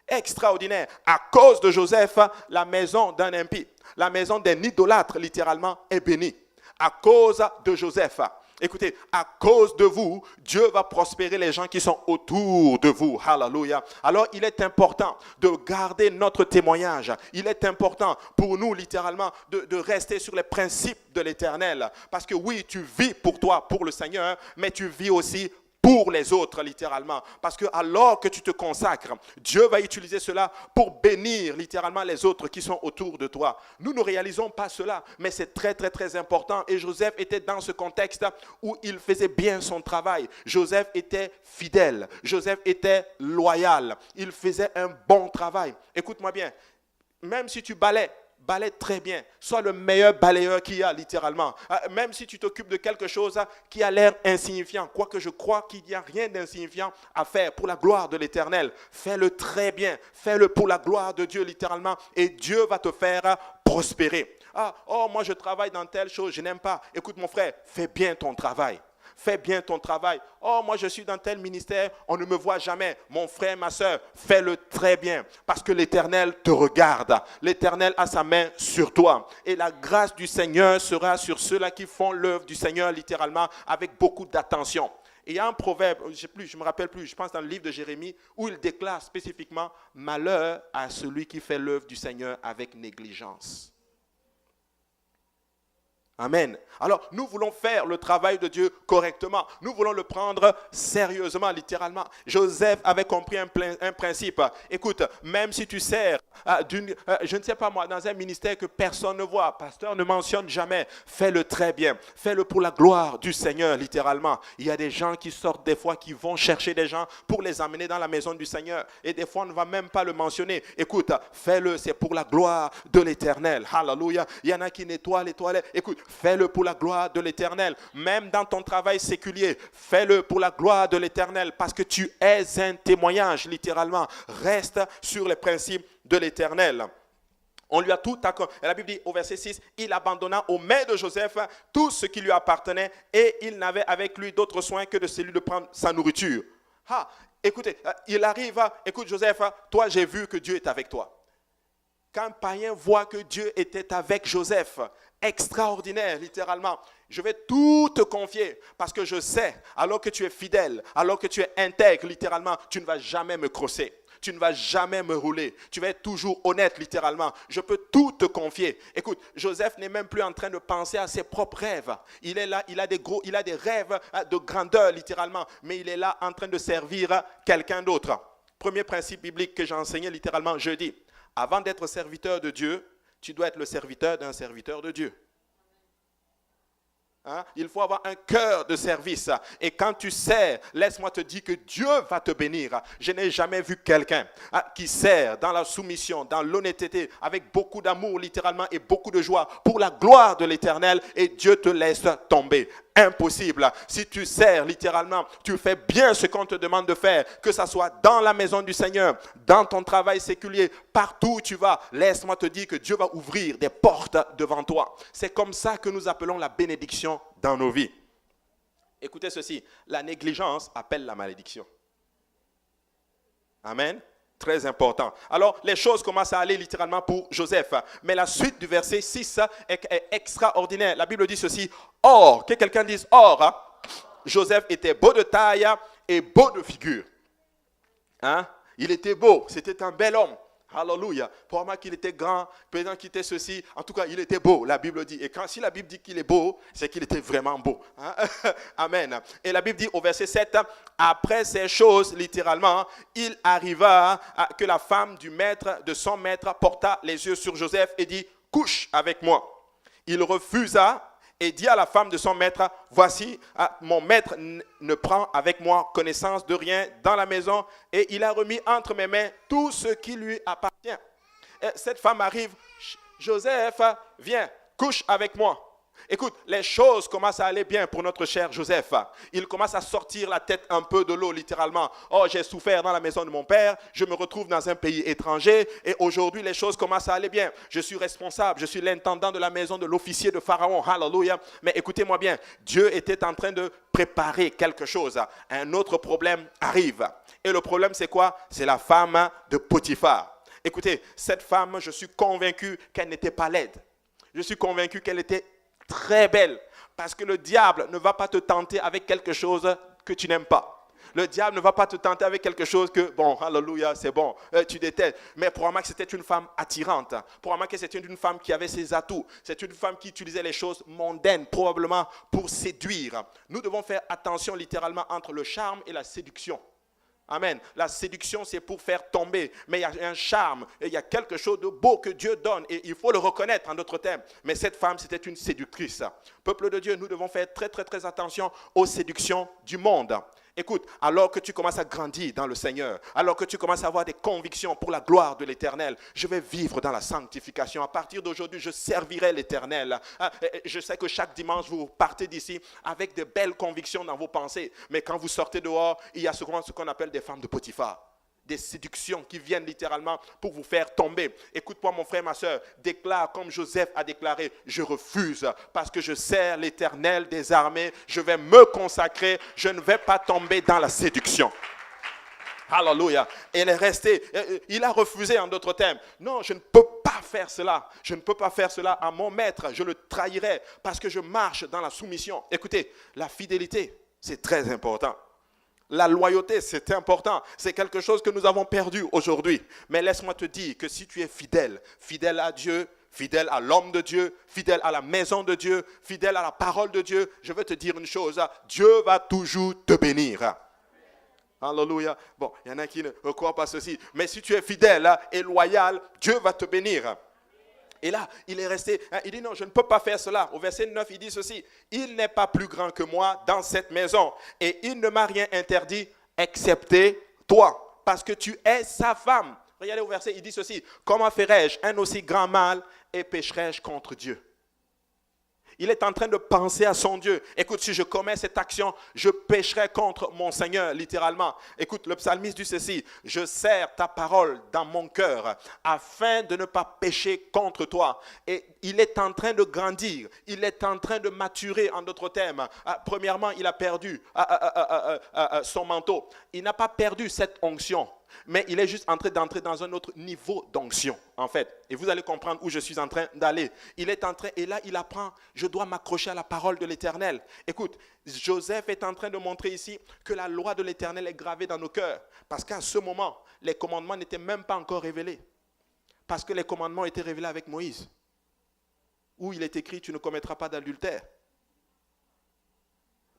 Extraordinaire. À cause de Joseph, la maison d'un impie, la maison d'un idolâtre, littéralement, est bénie. À cause de Joseph. Écoutez, à cause de vous, Dieu va prospérer les gens qui sont autour de vous. Hallelujah. Alors, il est important de garder notre témoignage. Il est important pour nous, littéralement, de rester sur les principes de l'Éternel. Parce que oui, tu vis pour toi, pour le Seigneur, mais tu vis aussi pour les autres, littéralement. Parce que alors que tu te consacres, Dieu va utiliser cela pour bénir, littéralement, les autres qui sont autour de toi. Nous ne réalisons pas cela, mais c'est très, très, très important. Et Joseph était dans ce contexte où il faisait bien son travail. Joseph était fidèle. Joseph était loyal. Il faisait un bon travail. Écoute-moi bien, même si tu balaie très bien, sois le meilleur balayeur qu'il y a littéralement. Même si tu t'occupes de quelque chose qui a l'air insignifiant, quoique je crois qu'il n'y a rien d'insignifiant à faire pour la gloire de l'Éternel, fais-le très bien, fais-le pour la gloire de Dieu littéralement, et Dieu va te faire prospérer. Moi je travaille dans telle chose, je n'aime pas. Écoute mon frère, fais bien ton travail. Fais bien ton travail. Moi je suis dans tel ministère, on ne me voit jamais. Mon frère, ma soeur, fais-le très bien. Parce que l'Éternel te regarde. L'Éternel a sa main sur toi. Et la grâce du Seigneur sera sur ceux-là qui font l'œuvre du Seigneur littéralement avec beaucoup d'attention. Et il y a un proverbe, je ne me rappelle plus, je pense dans le livre de Jérémie, où il déclare spécifiquement « Malheur à celui qui fait l'œuvre du Seigneur avec négligence ». Amen. Alors, nous voulons faire le travail de Dieu correctement. Nous voulons le prendre sérieusement, littéralement. Joseph avait compris un principe. Écoute, même si tu sers, je ne sais pas moi, dans un ministère que personne ne voit, pasteur ne mentionne jamais, fais-le très bien. Fais-le pour la gloire du Seigneur, littéralement. Il y a des gens qui sortent des fois, qui vont chercher des gens pour les amener dans la maison du Seigneur. Et des fois, on ne va même pas le mentionner. Écoute, fais-le, c'est pour la gloire de l'Éternel. Alléluia. Il y en a qui nettoient les toilettes. Écoute, fais-le pour la gloire de l'Éternel. Même dans ton travail séculier, fais-le pour la gloire de l'Éternel parce que tu es un témoignage, littéralement. Reste sur les principes de l'Éternel. On lui a tout accordé. La Bible dit au verset 6, il abandonna aux mains de Joseph tout ce qui lui appartenait et il n'avait avec lui d'autre soin que de celui de prendre sa nourriture. Écoutez, il arrive, écoute Joseph, toi j'ai vu que Dieu est avec toi. Quand un païen voit que Dieu était avec Joseph, extraordinaire, littéralement. Je vais tout te confier parce que je sais, alors que tu es fidèle, alors que tu es intègre, littéralement, tu ne vas jamais me crosser. Tu ne vas jamais me rouler. Tu vas être toujours honnête, littéralement. Je peux tout te confier. Écoute, Joseph n'est même plus en train de penser à ses propres rêves. Il est là, il a des rêves de grandeur, littéralement. Mais il est là en train de servir quelqu'un d'autre. Premier principe biblique que j'ai enseigné littéralement jeudi. Avant d'être serviteur de Dieu, tu dois être le serviteur d'un serviteur de Dieu. Hein? Il faut avoir un cœur de service. Et quand tu sers, laisse-moi te dire que Dieu va te bénir. Je n'ai jamais vu quelqu'un qui sert dans la soumission, dans l'honnêteté, avec beaucoup d'amour littéralement et beaucoup de joie pour la gloire de l'Éternel et Dieu te laisse tomber. Impossible. Si tu sers littéralement, tu fais bien ce qu'on te demande de faire, que ce soit dans la maison du Seigneur, dans ton travail séculier, partout où tu vas, laisse-moi te dire que Dieu va ouvrir des portes devant toi. C'est comme ça que nous appelons la bénédiction dans nos vies. Écoutez ceci, la négligence appelle la malédiction. Amen. Très important. Alors, les choses commencent à aller littéralement pour Joseph. Mais la suite du verset 6 est extraordinaire. La Bible dit ceci. Or, que quelqu'un dise or, Joseph était beau de taille et beau de figure. Hein? Il était beau, c'était un bel homme. Alléluia. Pour moi qu'il était grand, peut-être qu'il était ceci. En tout cas, il était beau, la Bible dit. Et si la Bible dit qu'il est beau, c'est qu'il était vraiment beau. Hein? Amen. Et la Bible dit au verset 7, après ces choses, littéralement, il arriva que la femme de son maître, porta les yeux sur Joseph et dit, couche avec moi. Il refusa et dit à la femme de son maître, voici, mon maître ne prend avec moi connaissance de rien dans la maison et il a remis entre mes mains tout ce qui lui appartient. Et cette femme arrive, Joseph, viens, couche avec moi. Écoute, les choses commencent à aller bien pour notre cher Joseph. Il commence à sortir la tête un peu de l'eau, littéralement. Oh, j'ai souffert dans la maison de mon père, je me retrouve dans un pays étranger et aujourd'hui, les choses commencent à aller bien. Je suis responsable, je suis l'intendant de la maison de l'officier de Pharaon. Hallelujah. Mais écoutez-moi bien, Dieu était en train de préparer quelque chose. Un autre problème arrive. Et le problème, c'est quoi? C'est la femme de Potiphar. Écoutez, cette femme, je suis convaincu qu'elle n'était pas laide. Je suis convaincu qu'elle était très belle, parce que le diable ne va pas te tenter avec quelque chose que tu n'aimes pas. Le diable ne va pas te tenter avec quelque chose que, bon, alléluia, c'est bon, tu détestes. Mais probablement que c'était une femme attirante. Probablement que c'était une femme qui avait ses atouts. C'est une femme qui utilisait les choses mondaines, probablement pour séduire. Nous devons faire attention littéralement entre le charme et la séduction. Amen. La séduction, c'est pour faire tomber. Mais il y a un charme, et il y a quelque chose de beau que Dieu donne. Et il faut le reconnaître en d'autres termes. Mais cette femme, c'était une séductrice. Peuple de Dieu, nous devons faire très, très, très attention aux séductions du monde. Écoute, alors que tu commences à grandir dans le Seigneur, alors que tu commences à avoir des convictions pour la gloire de l'Éternel, je vais vivre dans la sanctification. À partir d'aujourd'hui, je servirai l'Éternel. Je sais que chaque dimanche, vous partez d'ici avec de belles convictions dans vos pensées. Mais quand vous sortez dehors, il y a ce qu'on appelle des femmes de Potiphar. Des séductions qui viennent littéralement pour vous faire tomber. Écoute-moi mon frère, ma soeur, déclare comme Joseph a déclaré, je refuse parce que je sers l'Éternel des armées, je vais me consacrer, je ne vais pas tomber dans la séduction. Alléluia. Elle est restée, il a refusé en d'autres termes. Non, je ne peux pas faire cela. Je ne peux pas faire cela à mon maître, je le trahirai parce que je marche dans la soumission. Écoutez, la fidélité, c'est très important. La loyauté, c'est important. C'est quelque chose que nous avons perdu aujourd'hui. Mais laisse-moi te dire que si tu es fidèle, fidèle à Dieu, fidèle à l'homme de Dieu, fidèle à la maison de Dieu, fidèle à la parole de Dieu, je vais te dire une chose, Dieu va toujours te bénir. Alléluia. Bon, il y en a qui ne croient pas ceci. Mais si tu es fidèle et loyal, Dieu va te bénir. Et là, il est resté, il dit non, je ne peux pas faire cela. Au verset 9, il dit ceci, il n'est pas plus grand que moi dans cette maison et il ne m'a rien interdit excepté toi, parce que tu es sa femme. Regardez au verset, il dit ceci, comment ferais-je un aussi grand mal et pécherais-je contre Dieu? Il est en train de penser à son Dieu. Écoute, si je commets cette action, je pécherai contre mon Seigneur, littéralement. Écoute, le psalmiste dit ceci, je serre ta parole dans mon cœur afin de ne pas pécher contre toi. Et il est en train de grandir, il est en train de maturer en d'autres termes. Premièrement, il a perdu son manteau. Il n'a pas perdu cette onction. Mais il est juste en train d'entrer dans un autre niveau d'onction, en fait. Et vous allez comprendre où je suis en train d'aller. Il est en train, et là, il apprend, je dois m'accrocher à la parole de l'Éternel. Écoute, Joseph est en train de montrer ici que la loi de l'Éternel est gravée dans nos cœurs. Parce qu'à ce moment, les commandements n'étaient même pas encore révélés. Parce que les commandements étaient révélés avec Moïse. Où il est écrit, tu ne commettras pas d'adultère.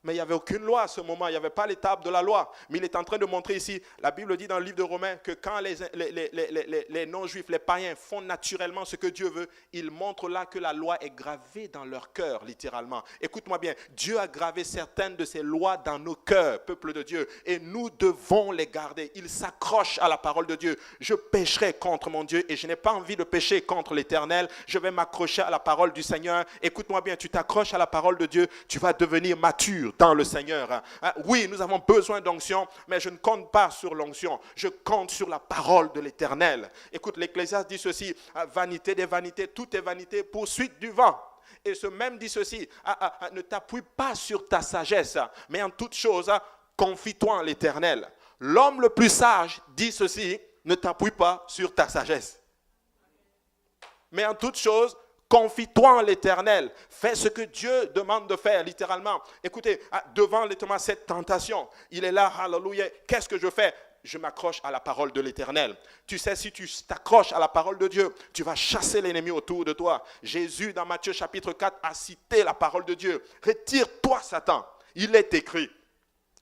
Mais il n'y avait aucune loi à ce moment, il n'y avait pas l'étape de la loi. Mais il est en train de montrer ici, la Bible dit dans le livre de Romains, que quand les non-juifs, les païens font naturellement ce que Dieu veut, il montre là que la loi est gravée dans leur cœur, littéralement. Écoute-moi bien, Dieu a gravé certaines de ces lois dans nos cœurs, peuple de Dieu, et nous devons les garder. Il s'accroche à la parole de Dieu. Je pécherai contre mon Dieu et je n'ai pas envie de pécher contre l'Éternel. Je vais m'accrocher à la parole du Seigneur. Écoute-moi bien, tu t'accroches à la parole de Dieu, tu vas devenir mature dans le Seigneur. Oui, nous avons besoin d'onction, mais je ne compte pas sur l'onction. Je compte sur la parole de l'Éternel. Écoute, l'Ecclésiaste dit ceci, vanité des vanités, tout est vanité, poursuite du vent. Et ce même dit ceci, ne t'appuie pas sur ta sagesse, mais en toute chose, confie-toi en l'Éternel. L'homme le plus sage dit ceci, ne t'appuie pas sur ta sagesse. Mais en toute chose, confie-toi en l'Éternel. Fais ce que Dieu demande de faire, littéralement. Écoutez, devant littéralement cette tentation, il est là, alléluia. Qu'est-ce que je fais? Je m'accroche à la parole de l'Éternel. Tu sais, si tu t'accroches à la parole de Dieu, tu vas chasser l'ennemi autour de toi. Jésus, dans Matthieu chapitre 4, a cité la parole de Dieu. Retire-toi, Satan. Il est écrit.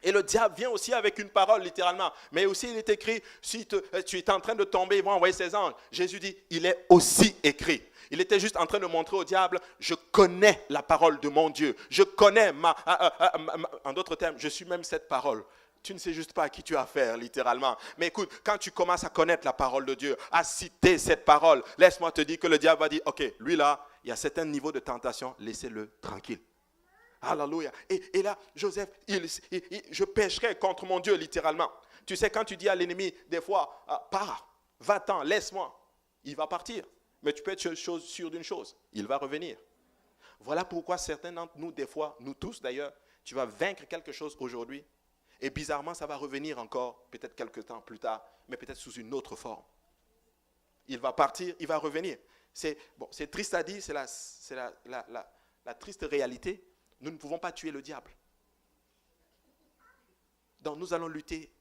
Et le diable vient aussi avec une parole, littéralement. Mais aussi, il est écrit, si tu es en train de tomber, il va envoyer ses anges. Jésus dit, il est aussi écrit. Il était juste en train de montrer au diable, je connais la parole de mon Dieu. Je connais en d'autres termes, je suis même cette parole. Tu ne sais juste pas à qui tu as affaire, littéralement. Mais écoute, quand tu commences à connaître la parole de Dieu, à citer cette parole, laisse-moi te dire que le diable va dire, ok, lui là, il y a certains niveaux de tentation, laissez-le tranquille. Alléluia. Et là, Joseph, je pécherai contre mon Dieu, littéralement. Tu sais, quand tu dis à l'ennemi, des fois, pars, va-t'en, laisse-moi, il va partir. Mais tu peux être sûr d'une chose, il va revenir. Voilà pourquoi certains d'entre nous, des fois, nous tous d'ailleurs, tu vas vaincre quelque chose aujourd'hui, et bizarrement, ça va revenir encore, peut-être quelques temps plus tard, mais peut-être sous une autre forme. Il va partir, il va revenir. C'est triste à dire, c'est la triste réalité. Nous ne pouvons pas tuer le diable. Donc nous allons lutter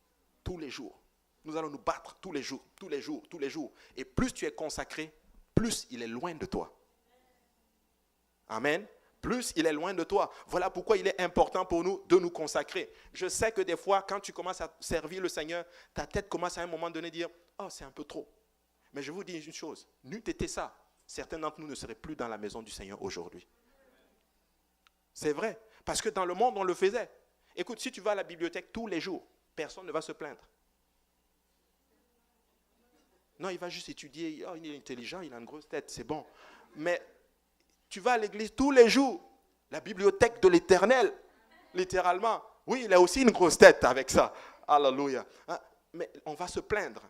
tous les jours. Nous allons nous battre tous les jours, tous les jours, tous les jours. Et plus tu es consacré, plus il est loin de toi. Amen. Plus il est loin de toi. Voilà pourquoi il est important pour nous de nous consacrer. Je sais que des fois, quand tu commences à servir le Seigneur, ta tête commence à un moment donné à dire, oh, c'est un peu trop. Mais je vous dis une chose, n'eût été ça, certains d'entre nous ne seraient plus dans la maison du Seigneur aujourd'hui. C'est vrai, parce que dans le monde, on le faisait. Écoute, si tu vas à la bibliothèque tous les jours, personne ne va se plaindre. Non, il va juste étudier, oh, il est intelligent, il a une grosse tête, c'est bon. Mais tu vas à l'église tous les jours, la bibliothèque de l'Éternel, littéralement. Oui, il a aussi une grosse tête avec ça. Alléluia. Mais on va se plaindre.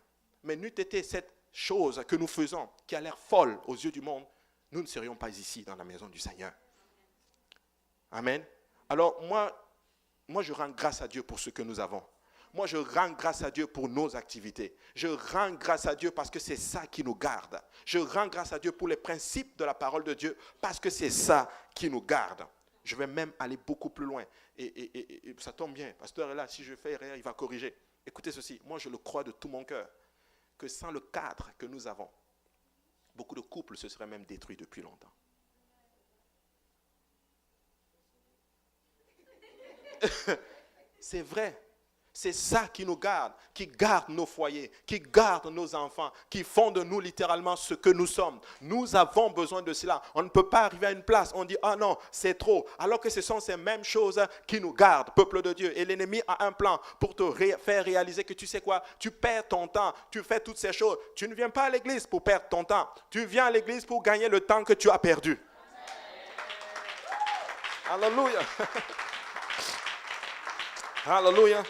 Mais n'eût été cette chose que nous faisons, qui a l'air folle aux yeux du monde, nous ne serions pas ici dans la maison du Seigneur. Amen. Alors moi, je rends grâce à Dieu pour ce que nous avons. Moi, je rends grâce à Dieu pour nos activités. Je rends grâce à Dieu parce que c'est ça qui nous garde. Je rends grâce à Dieu pour les principes de la parole de Dieu parce que c'est ça qui nous garde. Je vais même aller beaucoup plus loin. Et ça tombe bien. Pasteur est là, si je fais erreur, il va corriger. Écoutez ceci, moi je le crois de tout mon cœur, que sans le cadre que nous avons, beaucoup de couples se seraient même détruits depuis longtemps. C'est vrai. C'est ça qui nous garde, qui garde nos foyers, qui garde nos enfants, qui font de nous littéralement ce que nous sommes. Nous avons besoin de cela. On ne peut pas arriver à une place, on dit « Ah non, c'est trop ». Alors que ce sont ces mêmes choses qui nous gardent, peuple de Dieu. Et l'ennemi a un plan pour te faire réaliser que tu sais quoi, tu perds ton temps, tu fais toutes ces choses. Tu ne viens pas à l'église pour perdre ton temps. Tu viens à l'église pour gagner le temps que tu as perdu. Alléluia. Alléluia.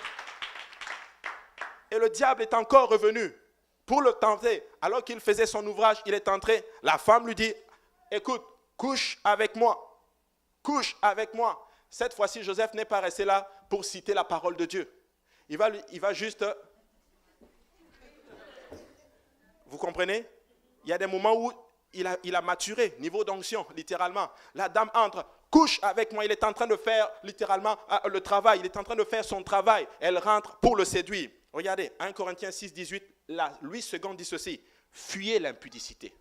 Et le diable est encore revenu pour le tenter. Alors qu'il faisait son ouvrage, il est entré. La femme lui dit, écoute, couche avec moi. Couche avec moi. Cette fois-ci, Joseph n'est pas resté là pour citer la parole de Dieu. Il va juste... Vous comprenez? Il y a des moments où il a maturé, niveau d'onction, littéralement. La dame entre, couche avec moi. Il est en train de faire, littéralement, le travail. Il est en train de faire son travail. Elle rentre pour le séduire. Regardez, 1 Corinthiens 6, 18, Louis II dit ceci, fuyez l'impudicité.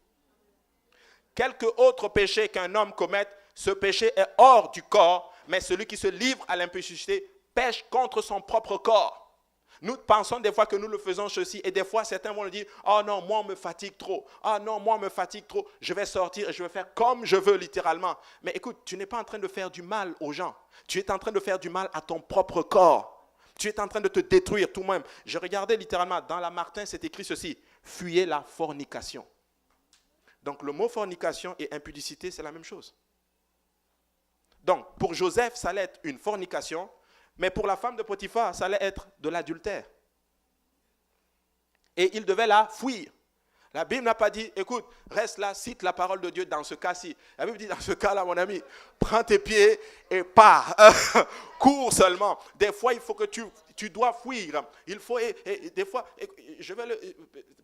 Quelque autre péché qu'un homme commette, ce péché est hors du corps, Mais celui qui se livre à l'impudicité pêche contre son propre corps. Nous pensons des fois que nous le faisons ceci et des fois certains vont nous dire « Oh non, moi on me fatigue trop. Ah non, moi on me fatigue trop. Je vais sortir et je vais faire comme je veux littéralement. » Mais écoute, tu n'es pas en train de faire du mal aux gens. Tu es en train de faire du mal à ton propre corps. Tu es en train de te détruire toi-même. Je regardais littéralement, dans la Martin, c'est écrit ceci « Fuyez la fornication ». Donc le mot fornication et impudicité, c'est la même chose. Donc pour Joseph, ça allait être une fornication. Mais pour la femme de Potiphar, ça allait être de l'adultère. Et il devait la fuir. La Bible n'a pas dit, écoute, reste là, cite la parole de Dieu dans ce cas-ci. La Bible dit, dans ce cas-là, mon ami, prends tes pieds et pars. Cours seulement. Des fois, il faut que tu dois fuir. Il faut, et des fois, je vais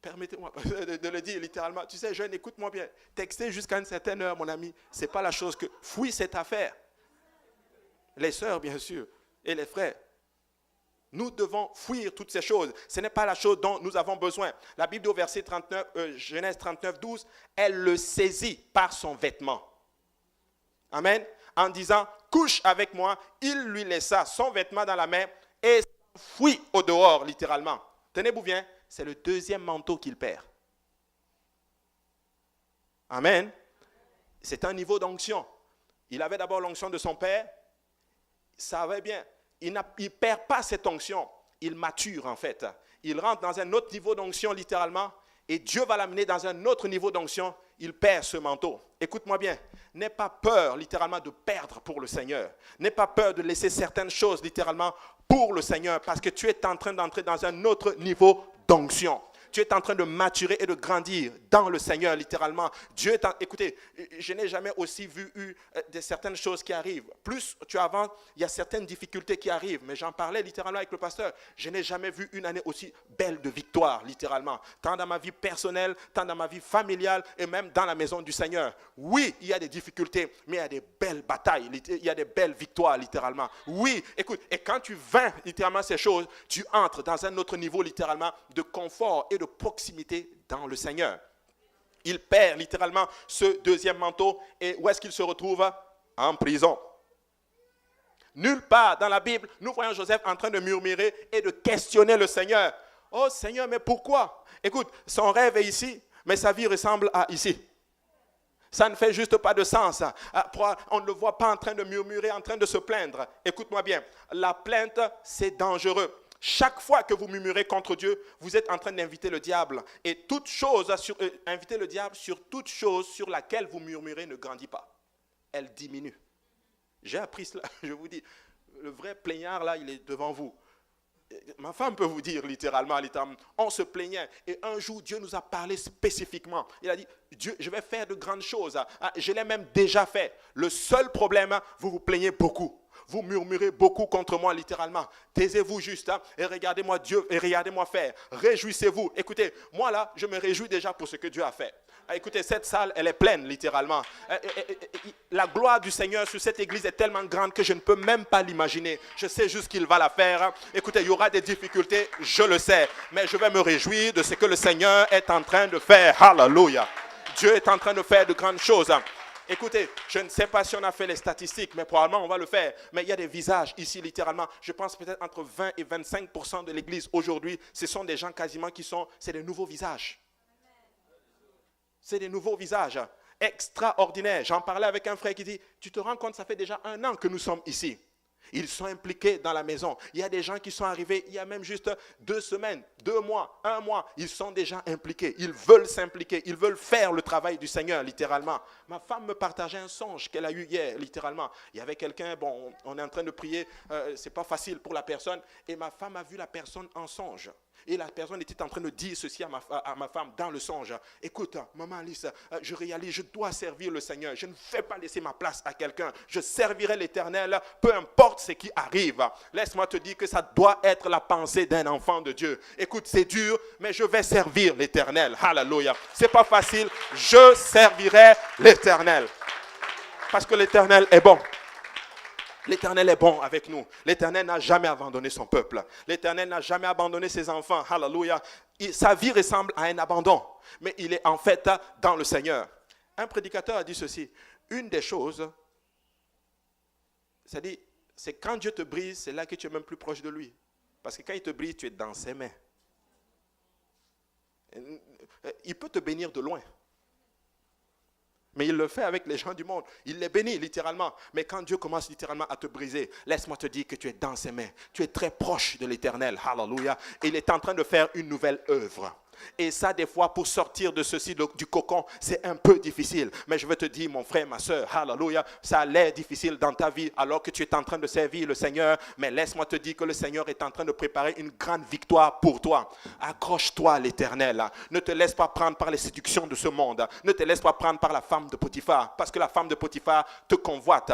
permettez-moi de le dire littéralement. Tu sais, jeune, écoute-moi bien. Texter jusqu'à une certaine heure, mon ami, ce n'est pas la chose que... Fuis cette affaire. Les sœurs, bien sûr. Et les frères, nous devons fuir toutes ces choses. Ce n'est pas la chose dont nous avons besoin. La Bible au verset 39, Genèse 39, 12, elle le saisit par son vêtement. Amen. En disant, couche avec moi, il lui laissa son vêtement dans la main et s'enfuit au dehors, littéralement. Tenez-vous bien, c'est le deuxième manteau qu'il perd. Amen. C'est un niveau d'onction. Il avait d'abord l'onction de son père. Ça va bien. Il ne perd pas cette onction. Il mature en fait. Il rentre dans un autre niveau d'onction littéralement. Et Dieu va l'amener dans un autre niveau d'onction. Il perd ce manteau. Écoute-moi bien. N'aie pas peur littéralement de perdre pour le Seigneur. N'aie pas peur de laisser certaines choses littéralement pour le Seigneur. Parce que tu es en train d'entrer dans un autre niveau d'onction. Tu es en train de maturer et de grandir dans le Seigneur, littéralement. Écoutez, je n'ai jamais aussi vu certaines choses qui arrivent. Plus tu avances, il y a certaines difficultés qui arrivent. Mais j'en parlais littéralement avec le pasteur. Je n'ai jamais vu une année aussi belle de victoire, littéralement. Tant dans ma vie personnelle, tant dans ma vie familiale et même dans la maison du Seigneur. Oui, il y a des difficultés, mais il y a des belles batailles. Il y a des belles victoires, littéralement. Oui, écoute, et quand tu vaincus littéralement ces choses, tu entres dans un autre niveau, littéralement, de confort et de proximité dans le Seigneur. Il perd littéralement ce deuxième manteau et où est-ce qu'il se retrouve? En prison. Nulle part dans la Bible, nous voyons Joseph en train de murmurer et de questionner le Seigneur. Oh Seigneur, mais pourquoi? Écoute, son rêve est ici, mais sa vie ressemble à ici. Ça ne fait juste pas de sens. On ne le voit pas en train de murmurer, en train de se plaindre. Écoute-moi bien, la plainte, c'est dangereux. Chaque fois que vous murmurez contre Dieu, vous êtes en train d'inviter le diable. Et inviter le diable sur toute chose sur laquelle vous murmurez ne grandit pas. Elle diminue. J'ai appris cela, je vous dis. Le vrai plaignard, là, il est devant vous. Ma femme peut vous dire littéralement, on se plaignait. Et un jour, Dieu nous a parlé spécifiquement. Il a dit, Dieu, je vais faire de grandes choses. Je l'ai même déjà fait. Le seul problème, vous vous plaignez beaucoup. Vous murmurez beaucoup contre moi, littéralement. Taisez-vous juste et regardez-moi Dieu et regardez-moi faire. Réjouissez-vous. Écoutez, moi là, je me réjouis déjà pour ce que Dieu a fait. Écoutez, cette salle, elle est pleine, littéralement. La gloire du Seigneur sur cette église est tellement grande que je ne peux même pas l'imaginer. Je sais juste qu'il va la faire. Écoutez, il y aura des difficultés, je le sais. Mais je vais me réjouir de ce que le Seigneur est en train de faire. Alléluia. Dieu est en train de faire de grandes choses. Écoutez, je ne sais pas si on a fait les statistiques, mais probablement on va le faire. Mais il y a des visages ici, littéralement. Je pense peut-être entre 20 et 25% de l'église aujourd'hui, ce sont des gens quasiment c'est des nouveaux visages. C'est des nouveaux visages extraordinaires. J'en parlais avec un frère qui dit, tu te rends compte, ça fait déjà 1 an que nous sommes ici. Ils sont impliqués dans la maison. Il y a des gens qui sont arrivés il y a même juste 2 semaines, 2 mois, 1 mois. Ils sont déjà impliqués. Ils veulent s'impliquer. Ils veulent faire le travail du Seigneur, littéralement. Ma femme me partageait un songe qu'elle a eu hier, littéralement. Il y avait quelqu'un, on est en train de prier. Ce n'est pas facile pour la personne. Et ma femme a vu la personne en songe. Et la personne était en train de dire ceci à ma femme dans le songe. Écoute, maman Alice, je réalise, je dois servir le Seigneur. Je ne vais pas laisser ma place à quelqu'un. Je servirai l'Éternel, peu importe ce qui arrive. Laisse-moi te dire que ça doit être la pensée d'un enfant de Dieu. Écoute, c'est dur, mais je vais servir l'Éternel. Alléluia. C'est pas facile, je servirai l'Éternel. Parce que l'Éternel est bon. L'Éternel est bon avec nous. L'Éternel n'a jamais abandonné son peuple. L'Éternel n'a jamais abandonné ses enfants. Alléluia. Sa vie ressemble à un abandon. Mais il est en fait dans le Seigneur. Un prédicateur a dit ceci. Une des choses, C'est-à-dire, c'est quand Dieu te brise, c'est là que tu es même plus proche de lui. Parce que quand il te brise, tu es dans ses mains. Il peut te bénir de loin. Mais il le fait avec les gens du monde. Il les bénit littéralement. Mais quand Dieu commence littéralement à te briser, laisse-moi te dire que tu es dans ses mains. Tu es très proche de l'Éternel. Hallelujah. Et il est en train de faire une nouvelle œuvre. Et ça, des fois, pour sortir de ceci, du cocon, c'est un peu difficile. Mais je veux te dire, mon frère, ma soeur, hallelujah, ça a l'air difficile dans ta vie alors que tu es en train de servir le Seigneur. Mais laisse-moi te dire que le Seigneur est en train de préparer une grande victoire pour toi. Accroche-toi à l'Éternel. Ne te laisse pas prendre par les séductions de ce monde. Ne te laisse pas prendre par la femme de Potiphar. Parce que la femme de Potiphar te convoite.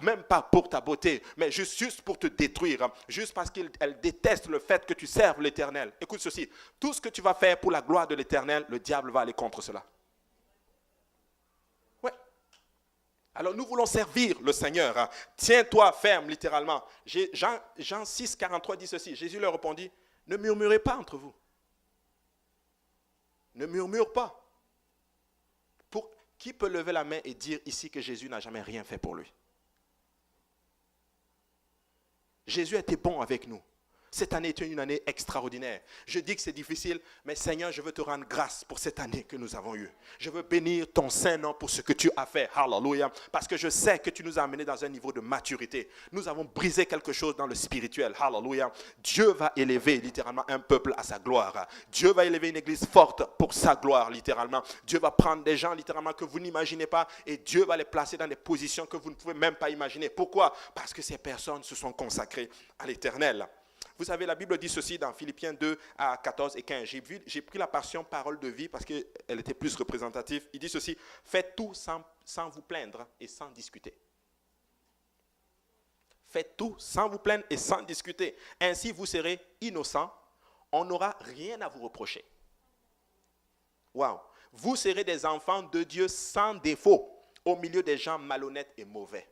Même pas pour ta beauté, mais juste pour te détruire. Juste parce qu'elle déteste le fait que tu serves l'Éternel. Écoute ceci. Tout ce que tu vas faire pour la gloire de l'Éternel, le diable va aller contre cela. Ouais. Alors nous voulons servir le Seigneur. Tiens-toi ferme, littéralement. Jean 6, 43 dit ceci. Jésus leur répondit, ne murmurez pas entre vous. Ne murmure pas. Qui peut lever la main et dire ici que Jésus n'a jamais rien fait pour lui? Jésus était bon avec nous. Cette année était une année extraordinaire. Je dis que c'est difficile, mais Seigneur, je veux te rendre grâce pour cette année que nous avons eue. Je veux bénir ton Saint-Nom pour ce que tu as fait. Hallelujah. Parce que je sais que tu nous as amenés dans un niveau de maturité. Nous avons brisé quelque chose dans le spirituel. Hallelujah. Dieu va élever littéralement un peuple à sa gloire. Dieu va élever une église forte pour sa gloire, littéralement. Dieu va prendre des gens, littéralement, que vous n'imaginez pas et Dieu va les placer dans des positions que vous ne pouvez même pas imaginer. Pourquoi? Parce que ces personnes se sont consacrées à l'Éternel. Vous savez, la Bible dit ceci dans Philippiens 2 à 14 et 15. J'ai pris la passion parole de vie parce qu'elle était plus représentative. Il dit ceci, faites tout sans vous plaindre et sans discuter. Faites tout sans vous plaindre et sans discuter. Ainsi, vous serez innocents. On n'aura rien à vous reprocher. Waouh! Vous serez des enfants de Dieu sans défaut au milieu des gens malhonnêtes et mauvais.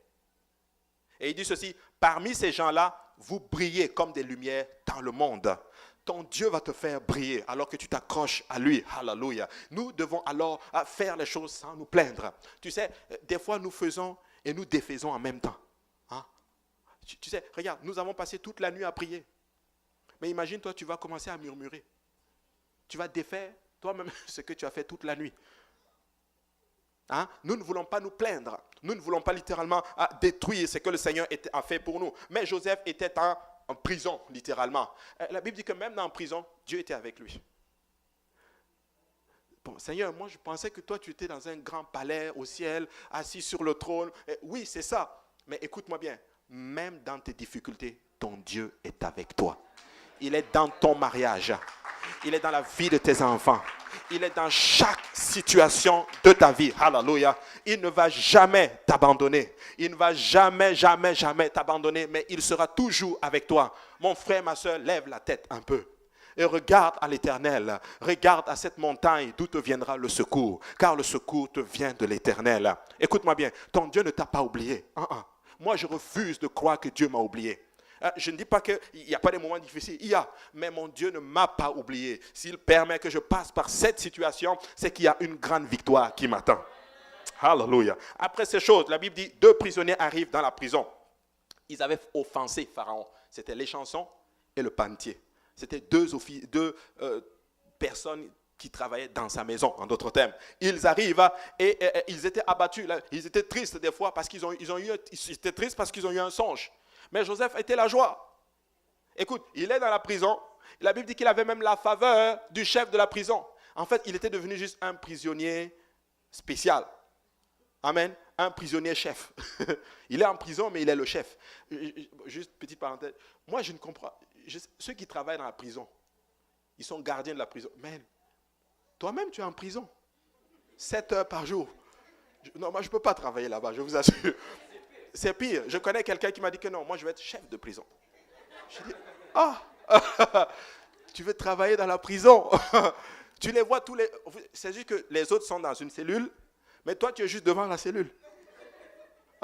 Et il dit ceci, parmi ces gens-là, vous brillez comme des lumières dans le monde. Ton Dieu va te faire briller alors que tu t'accroches à lui. Hallelujah. Nous devons alors faire les choses sans nous plaindre. Tu sais, des fois nous faisons et nous défaisons en même temps. Hein? Tu sais, regarde, nous avons passé toute la nuit à prier. Mais imagine, toi, tu vas commencer à murmurer. Tu vas défaire toi-même ce que tu as fait toute la nuit. Hein? Nous ne voulons pas nous plaindre. Nous ne voulons pas littéralement détruire ce que le Seigneur a fait pour nous. Mais Joseph était en prison, littéralement. La Bible dit que même dans la prison, Dieu était avec lui. Bon, Seigneur, moi je pensais que toi tu étais dans un grand palais au ciel, assis sur le trône. Oui, c'est ça. Mais écoute-moi bien, même dans tes difficultés, ton Dieu est avec toi. Il est dans ton mariage. Il est dans la vie de tes enfants. Il est dans chaque situation de ta vie. Hallelujah. Il ne va jamais t'abandonner. Il ne va jamais t'abandonner, mais il sera toujours avec toi. Mon frère, ma soeur, lève la tête un peu. Et regarde à l'Éternel. Regarde à cette montagne d'où te viendra le secours. Car le secours te vient de l'Éternel. Écoute-moi bien, ton Dieu ne t'a pas oublié. Moi, je refuse de croire que Dieu m'a oublié. Je ne dis pas qu'il n'y a pas de moments difficiles, il y a, mais mon Dieu ne m'a pas oublié. S'il permet que je passe par cette situation, c'est qu'il y a une grande victoire qui m'attend. Alléluia. Après ces choses, la Bible dit, 2 prisonniers arrivent dans la prison. Ils avaient offensé Pharaon. C'était l'échanson et le panetier. C'était deux personnes qui travaillaient dans sa maison, en d'autres termes. Ils arrivent et ils étaient abattus. Ils étaient tristes des fois parce qu'ils étaient tristes parce qu'ils ont eu un songe. Mais Joseph était la joie. Écoute, il est dans la prison. La Bible dit qu'il avait même la faveur du chef de la prison. En fait, il était devenu juste un prisonnier spécial. Amen. Un prisonnier chef. Il est en prison, mais il est le chef. Juste petite parenthèse. Moi, je ne comprends pas. Ceux qui travaillent dans la prison, ils sont gardiens de la prison. Mais toi-même, tu es en prison. 7 heures par jour. Non, moi, je ne peux pas travailler là-bas, je vous assure. C'est pire. Je connais quelqu'un qui m'a dit que non, moi je vais être chef de prison. Je dis, tu veux travailler dans la prison? Tu les vois tous les... C'est juste que les autres sont dans une cellule, mais toi tu es juste devant la cellule.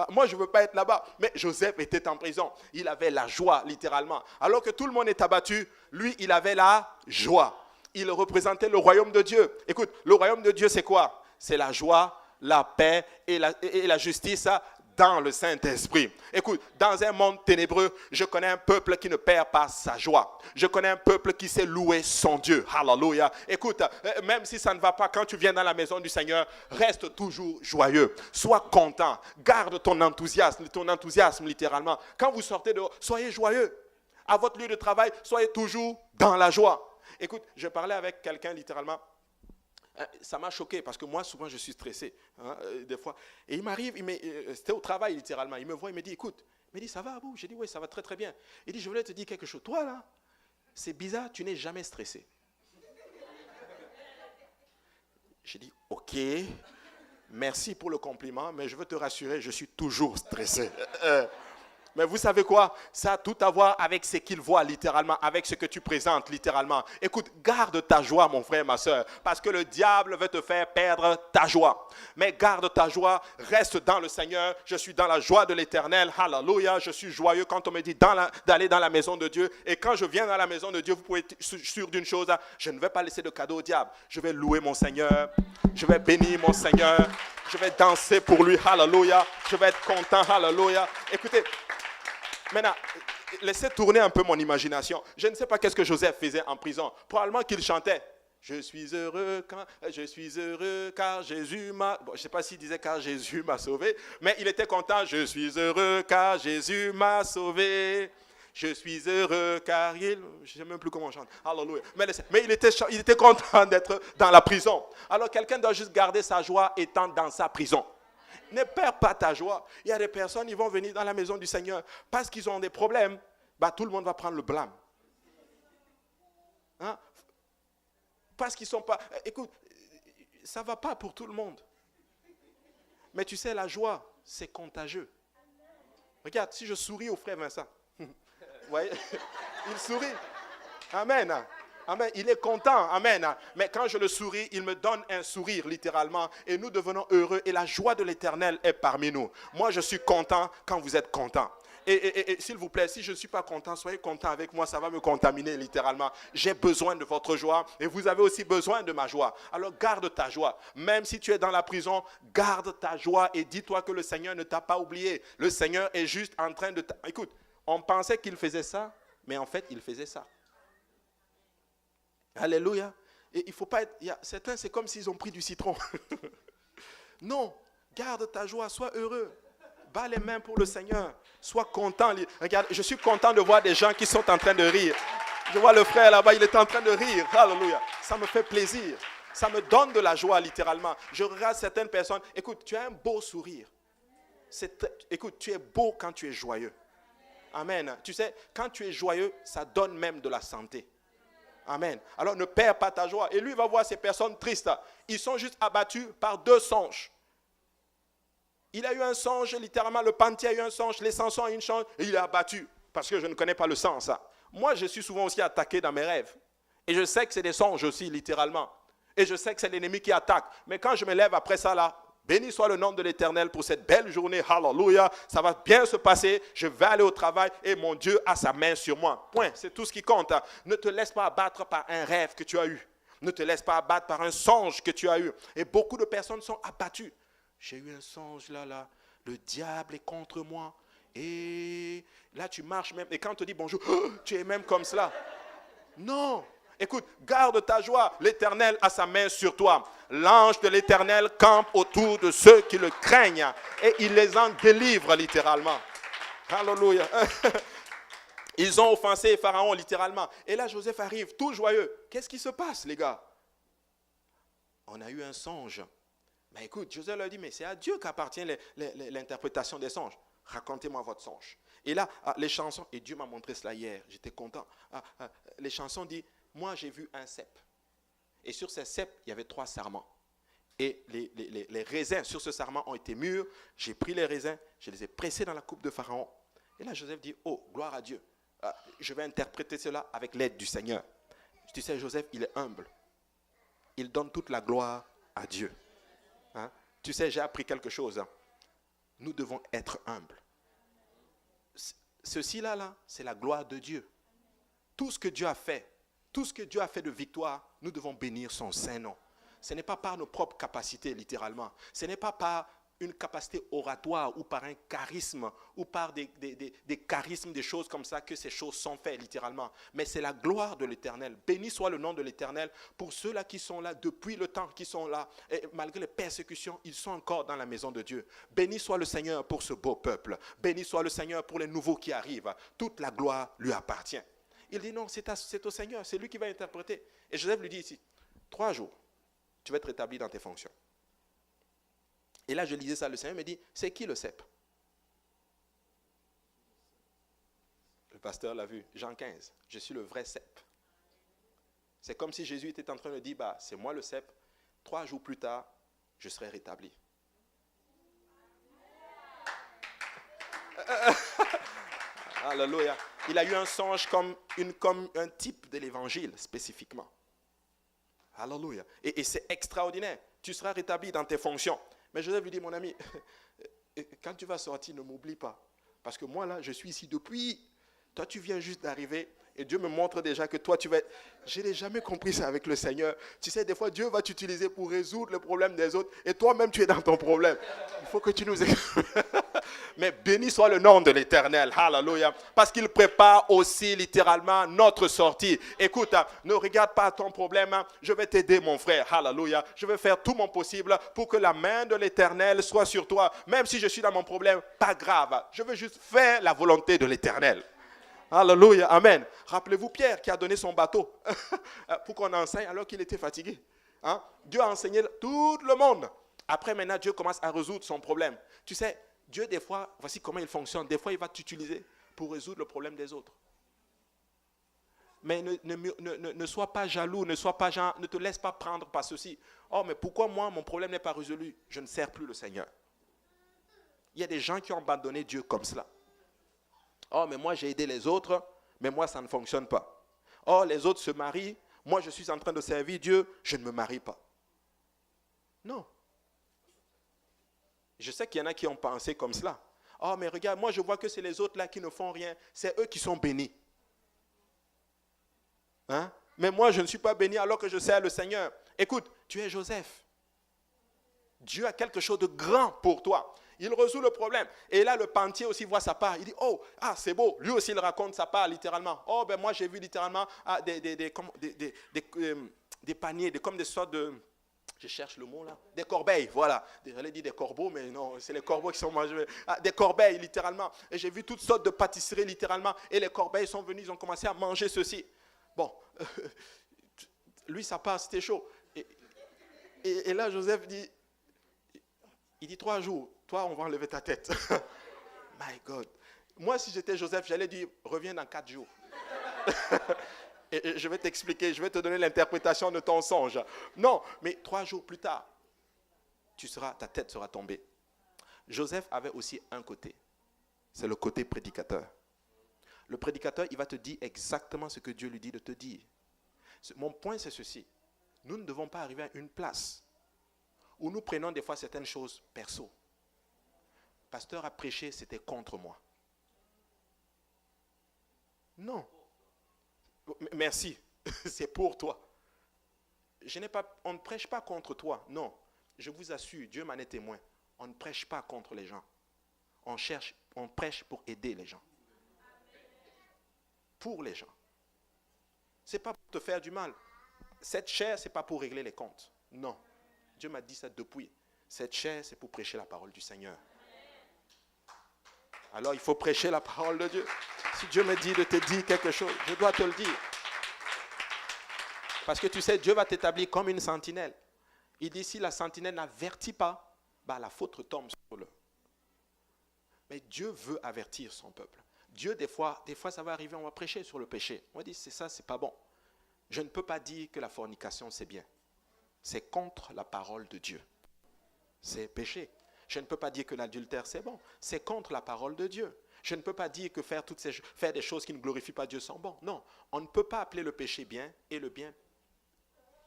Moi je ne veux pas être là-bas. Mais Joseph était en prison. Il avait la joie, littéralement. Alors que tout le monde est abattu, lui il avait la joie. Il représentait le royaume de Dieu. Écoute, le royaume de Dieu c'est quoi? C'est la joie, la paix et la justice dans le Saint-Esprit. Écoute, dans un monde ténébreux, je connais un peuple qui ne perd pas sa joie. Je connais un peuple qui sait louer son Dieu. Hallelujah. Écoute, même si ça ne va pas, quand tu viens dans la maison du Seigneur, reste toujours joyeux. Sois content. Garde ton enthousiasme littéralement. Quand vous sortez dehors, soyez joyeux. À votre lieu de travail, soyez toujours dans la joie. Écoute, je parlais avec quelqu'un littéralement. Ça m'a choqué parce que moi, souvent, je suis stressé, des fois. Et il m'arrive, c'était au travail, littéralement. Il me voit, il me dit, écoute, il me dit, ça va, Abou? J'ai dit, oui, ça va très, très bien. Il dit, je voulais te dire quelque chose. Toi, là, c'est bizarre, tu n'es jamais stressé. J'ai dit, ok, merci pour le compliment, mais je veux te rassurer, je suis toujours stressé. Mais vous savez quoi? Ça a tout à voir avec ce qu'il voit littéralement, avec ce que tu présentes littéralement. Écoute, garde ta joie, mon frère, ma soeur, parce que le diable veut te faire perdre ta joie. Mais garde ta joie, reste dans le Seigneur. Je suis dans la joie de l'Éternel. Hallelujah. Je suis joyeux quand on me dit d'aller dans la maison de Dieu. Et quand je viens dans la maison de Dieu, vous pouvez être sûr d'une chose, je ne vais pas laisser de cadeau au diable. Je vais louer mon Seigneur. Je vais bénir mon Seigneur. Je vais danser pour lui. Hallelujah. Je vais être content. Hallelujah. Écoutez, maintenant, laissez tourner un peu mon imagination. Je ne sais pas qu'est-ce que Joseph faisait en prison. Probablement qu'il chantait. Je suis heureux car Jésus m'a... Bon, je ne sais pas s'il disait car Jésus m'a sauvé, mais il était content. Je suis heureux car Jésus m'a sauvé. Je suis heureux car il... Je ne sais même plus comment on chante. Alléluia. Mais il était content d'être dans la prison. Alors quelqu'un doit juste garder sa joie étant dans sa prison. Ne perds pas ta joie. Il y a des personnes, ils vont venir dans la maison du Seigneur parce qu'ils ont des problèmes. Tout le monde va prendre le blâme. Hein? Parce qu'ils ne sont pas... Écoute, ça ne va pas pour tout le monde. Mais tu sais, la joie, c'est contagieux. Regarde, si je souris au frère Vincent, vous voyez, il sourit. Amen. Amen. Il est content. Amen. Mais quand je le souris, il me donne un sourire littéralement. Et nous devenons heureux. Et la joie de l'Éternel est parmi nous. Moi, je suis content quand vous êtes content. Et s'il vous plaît, si je ne suis pas content, soyez content avec moi. Ça va me contaminer littéralement. J'ai besoin de votre joie. Et vous avez aussi besoin de ma joie. Alors garde ta joie. Même si tu es dans la prison, garde ta joie. Et dis-toi que le Seigneur ne t'a pas oublié. Le Seigneur est juste en train de... Écoute, on pensait qu'il faisait ça. Mais en fait, il faisait ça. Alléluia. Et il faut pas être... certains, c'est comme s'ils ont pris du citron. Non. Garde ta joie. Sois heureux. Bats les mains pour le Seigneur. Sois content. Regarde, je suis content de voir des gens qui sont en train de rire. Je vois le frère là-bas, il est en train de rire. Alléluia. Ça me fait plaisir. Ça me donne de la joie, littéralement. Je regarde certaines personnes. Écoute, tu as un beau sourire. Écoute, tu es beau quand tu es joyeux. Amen. Tu sais, quand tu es joyeux, ça donne même de la santé. Amen. Alors ne perds pas ta joie. Et lui va voir ces personnes tristes. Ils sont juste abattus par 2 songes. Il a eu un songe, littéralement, le Pantier a eu un songe, les Samson a eu un songe, et il est abattu. Parce que je ne connais pas le sens. Moi, je suis souvent aussi attaqué dans mes rêves. Et je sais que c'est des songes aussi, littéralement. Et je sais que c'est l'ennemi qui attaque. Mais quand je me lève après ça, là, béni soit le nom de l'Éternel pour cette belle journée. Hallelujah. Ça va bien se passer. Je vais aller au travail et mon Dieu a sa main sur moi. Point. C'est tout ce qui compte. Ne te laisse pas abattre par un rêve que tu as eu. Ne te laisse pas abattre par un songe que tu as eu. Et beaucoup de personnes sont abattues. J'ai eu un songe là. Le diable est contre moi. Et là, tu marches même. Et quand on te dit bonjour, tu es même comme cela. Non. Écoute, garde ta joie. L'Éternel a sa main sur toi. L'ange de l'Éternel campe autour de ceux qui le craignent. Et il les en délivre littéralement. Alléluia. Ils ont offensé Pharaon littéralement. Et là, Joseph arrive tout joyeux. Qu'est-ce qui se passe, les gars? On a eu un songe. Mais écoute, Joseph leur dit, mais c'est à Dieu qu'appartient l'interprétation des songes. Racontez-moi votre songe. Et là, les chansons, et Dieu m'a montré cela hier, j'étais content. Les chansons disent, moi j'ai vu un cep. Et sur ces ceps, il y avait 3 sarments. Et les raisins sur ce sarment ont été mûrs. J'ai pris les raisins, je les ai pressés dans la coupe de Pharaon. Et là, Joseph dit, oh, gloire à Dieu. Je vais interpréter cela avec l'aide du Seigneur. Tu sais, Joseph, il est humble. Il donne toute la gloire à Dieu. Hein? Tu sais, j'ai appris quelque chose. Hein? Nous devons être humbles. Ceci là, c'est la gloire de Dieu. Tout ce que Dieu a fait, tout ce que Dieu a fait de victoire, nous devons bénir son saint nom. Ce n'est pas par nos propres capacités, littéralement. Ce n'est pas par une capacité oratoire ou par un charisme ou par des charismes, des choses comme ça que ces choses sont faites littéralement. Mais c'est la gloire de l'Éternel. Béni soit le nom de l'Éternel pour ceux-là qui sont là depuis le temps, qui sont là. Et malgré les persécutions, ils sont encore dans la maison de Dieu. Béni soit le Seigneur pour ce beau peuple. Béni soit le Seigneur pour les nouveaux qui arrivent. Toute la gloire lui appartient. Il dit non, c'est au Seigneur, c'est lui qui va interpréter. Et Joseph lui dit ici, 3 jours, tu vas être rétabli dans tes fonctions. Et là, je lisais ça, le Seigneur me dit, c'est qui le cep? Le pasteur l'a vu, Jean 15, je suis le vrai cep. C'est comme si Jésus était en train de dire, c'est moi le cep, 3 jours plus tard, je serai rétabli. Alléluia. Il a eu un songe comme un type de l'évangile spécifiquement. Alléluia. Et c'est extraordinaire. Tu seras rétabli dans tes fonctions. Mais Joseph lui dit, mon ami, quand tu vas sortir, ne m'oublie pas. Parce que moi, là, je suis ici depuis. Toi, tu viens juste d'arriver. Et Dieu me montre déjà que toi, tu vas être... Je n'ai jamais compris ça avec le Seigneur. Tu sais, des fois, Dieu va t'utiliser pour résoudre le problème des autres. Et toi-même, tu es dans ton problème. Il faut que tu nous... Mais béni soit le nom de l'Éternel. Alléluia. Parce qu'il prépare aussi littéralement notre sortie. Écoute, ne regarde pas ton problème. Je vais t'aider, mon frère. Alléluia. Je vais faire tout mon possible pour que la main de l'Éternel soit sur toi. Même si je suis dans mon problème, pas grave. Je veux juste faire la volonté de l'Éternel. Alléluia, amen. Rappelez-vous Pierre qui a donné son bateau pour qu'on enseigne alors qu'il était fatigué. Dieu a enseigné tout le monde. Après, maintenant, Dieu commence à résoudre son problème. Tu sais, Dieu, des fois, voici comment il fonctionne. Des fois, il va t'utiliser pour résoudre le problème des autres. Mais ne sois pas jaloux, ne te laisse pas prendre par ceci. Oh, mais pourquoi moi, mon problème n'est pas résolu? Je ne sers plus le Seigneur. Il y a des gens qui ont abandonné Dieu comme cela. Oh, mais moi, j'ai aidé les autres, mais moi, ça ne fonctionne pas. Oh, les autres se marient, moi, je suis en train de servir Dieu, je ne me marie pas. Non. Je sais qu'il y en a qui ont pensé comme cela. Oh, mais regarde, moi, je vois que c'est les autres là qui ne font rien. C'est eux qui sont bénis. Mais moi, je ne suis pas béni alors que je sers le Seigneur. Écoute, tu es Joseph. Dieu a quelque chose de grand pour toi. Il résout le problème. Et là, le pantier aussi voit sa part. Il dit, c'est beau. Lui aussi, il raconte sa part littéralement. Oh, ben moi, j'ai vu littéralement des paniers, comme des sortes de... Je cherche le mot là. Des corbeilles, voilà. J'allais dire des corbeaux, mais non, c'est les corbeaux qui sont mangés. Des corbeilles, littéralement. Et j'ai vu toutes sortes de pâtisseries, littéralement. Et les corbeilles sont venues, ils ont commencé à manger ceci. Bon, lui, sa part, c'était chaud. Et là, Joseph dit, il dit 3 jours, toi, on va enlever ta tête. My God. Moi, si j'étais Joseph, j'allais dire, reviens dans 4 jours. Et je vais t'expliquer, je vais te donner l'interprétation de ton songe. Non, mais 3 jours plus tard, ta tête sera tombée. Joseph avait aussi un côté. C'est le côté prédicateur. Le prédicateur, il va te dire exactement ce que Dieu lui dit de te dire. Mon point, c'est ceci. Nous ne devons pas arriver à une place où nous prenons des fois certaines choses perso. Le pasteur a prêché, c'était contre moi. Non. Merci, c'est pour toi. On ne prêche pas contre toi, non. Je vous assure, Dieu m'en est témoin. On ne prêche pas contre les gens. On prêche pour aider les gens. Pour les gens. Ce n'est pas pour te faire du mal. Cette chair, ce n'est pas pour régler les comptes. Non. Dieu m'a dit ça depuis. Cette chair, c'est pour prêcher la parole du Seigneur. Alors, il faut prêcher la parole de Dieu. Si Dieu me dit de te dire quelque chose, je dois te le dire. Parce que tu sais, Dieu va t'établir comme une sentinelle. Il dit, si la sentinelle n'avertit pas, la faute retombe sur eux. Mais Dieu veut avertir son peuple. Dieu, des fois, ça va arriver, on va prêcher sur le péché. On va dire, c'est ça, c'est pas bon. Je ne peux pas dire que la fornication, c'est bien. C'est contre la parole de Dieu. C'est péché. Je ne peux pas dire que l'adultère, c'est bon. C'est contre la parole de Dieu. Je ne peux pas dire que faire des choses qui ne glorifient pas Dieu sont bons. Non, on ne peut pas appeler le péché bien et le bien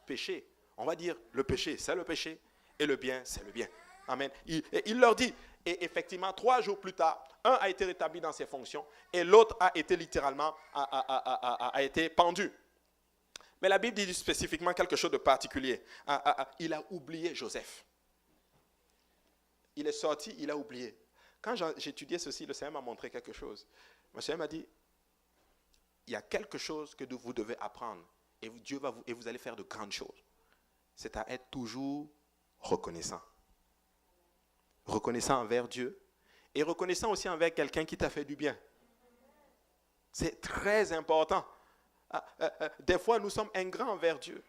péché. On va dire le péché, c'est le péché et le bien, c'est le bien. Amen. Il leur dit, et effectivement, 3 jours plus tard, un a été rétabli dans ses fonctions et l'autre a été littéralement a été pendu. Mais la Bible dit spécifiquement quelque chose de particulier. Il a oublié Joseph. Il est sorti, il a oublié. Quand j'étudiais ceci, le Seigneur m'a montré quelque chose. Le Seigneur m'a dit, il y a quelque chose que vous devez apprendre. Et Dieu va et vous allez faire de grandes choses. C'est à être toujours reconnaissant. Reconnaissant envers Dieu. Et reconnaissant aussi envers quelqu'un qui t'a fait du bien. C'est très important. Des fois, nous sommes ingrats envers Dieu.